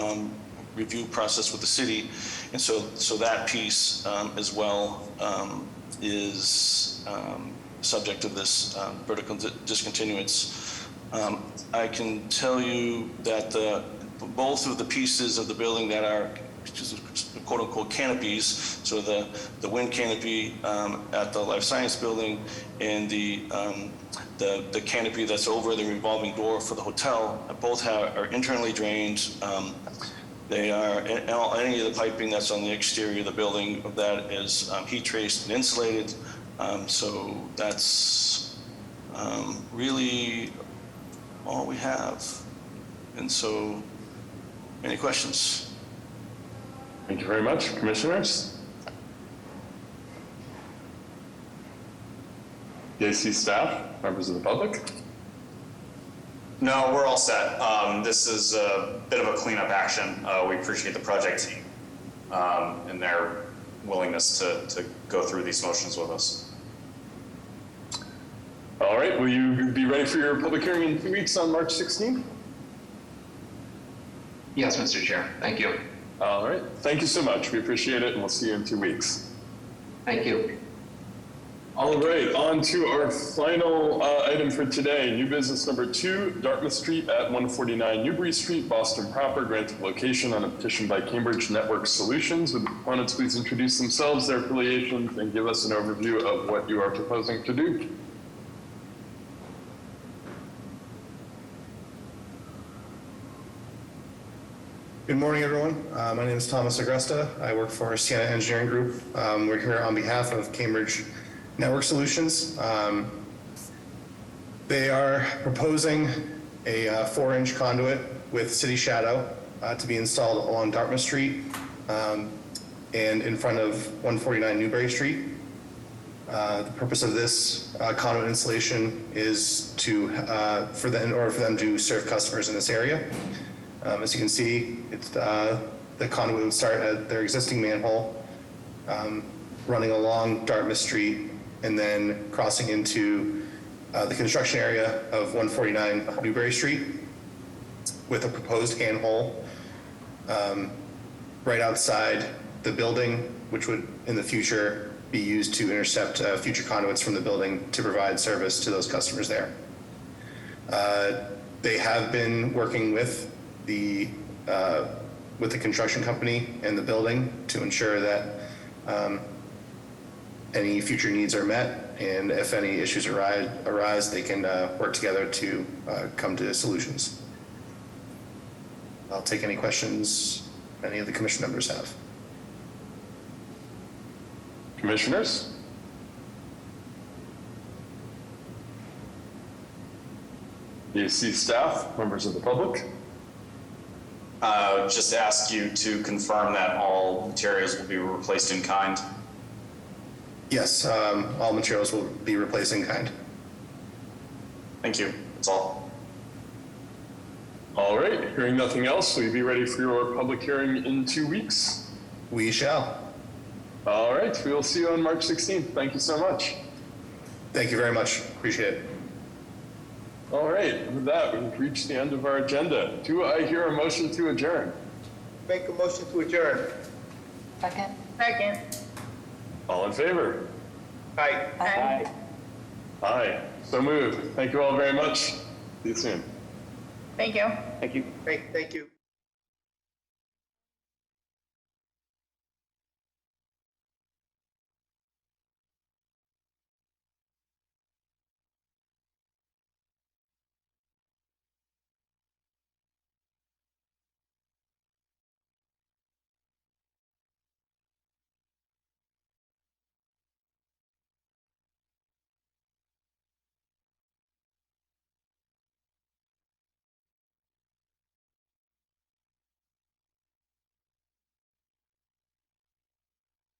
review process with the city. And so that piece as well is subject of this vertical discontinuance. I can tell you that both of the pieces of the building that are quote unquote canopies, so the wind canopy at the life science building and the canopy that's over the revolving door for the hotel, both are internally drained. They are, any of the piping that's on the exterior of the building that is heat traced and insulated. So that's really all we have. And so, any questions? Thank you very much, commissioners. DAC staff, members of the public. No, we're all set. This is a bit of a cleanup action. We appreciate the project team and their willingness to go through these motions with us. All right, will you be ready for your public hearing in 2 weeks on March 16th? Yes, Mr. Chair. Thank you. All right, thank you so much. We appreciate it, and we'll see you in 2 weeks. Thank you. All right, on to our final item for today. New business number 2, Dartmouth Street at 149 Newbury Street, Boston proper, granted location on a petition by Cambridge Network Solutions. Would the proponents please introduce themselves, their affiliations, and give us an overview of what you are proposing to do? Good morning, everyone. My name is Thomas Agresta. I work for Sienna Engineering Group. We're here on behalf of Cambridge Network Solutions. They are proposing a 4-inch conduit with city shadow to be installed along Dartmouth Street and in front of 149 Newbury Street. The purpose of this conduit installation is in order for them to serve customers in this area. As you can see, the conduit would start at their existing manhole, running along Dartmouth Street, and then crossing into the construction area of 149 Newbury Street with a proposed handhole right outside the building, which would in the future be used to intercept future conduits from the building to provide service to those customers there. They have been working with the construction company and the building to ensure that any future needs are met, and if any issues arise, they can work together to come to solutions. I'll take any questions any of the commission members have. Commissioners? BAC staff, members of the public. Just ask you to confirm that all materials will be replaced in kind. Yes, all materials will be replaced in kind. Thank you. That's all. All right, hearing nothing else, will you be ready for your public hearing in 2 weeks? We shall. All right, we will see you on March 16th. Thank you so much. Thank you very much. Appreciate it. All right, with that, we've reached the end of our agenda. Do I hear a motion to adjourn? Make a motion to adjourn. Second. Second. All in favor? Aye. Aye. Aye. So moved. Thank you all very much. See you soon. Thank you. Thank you. Thank you.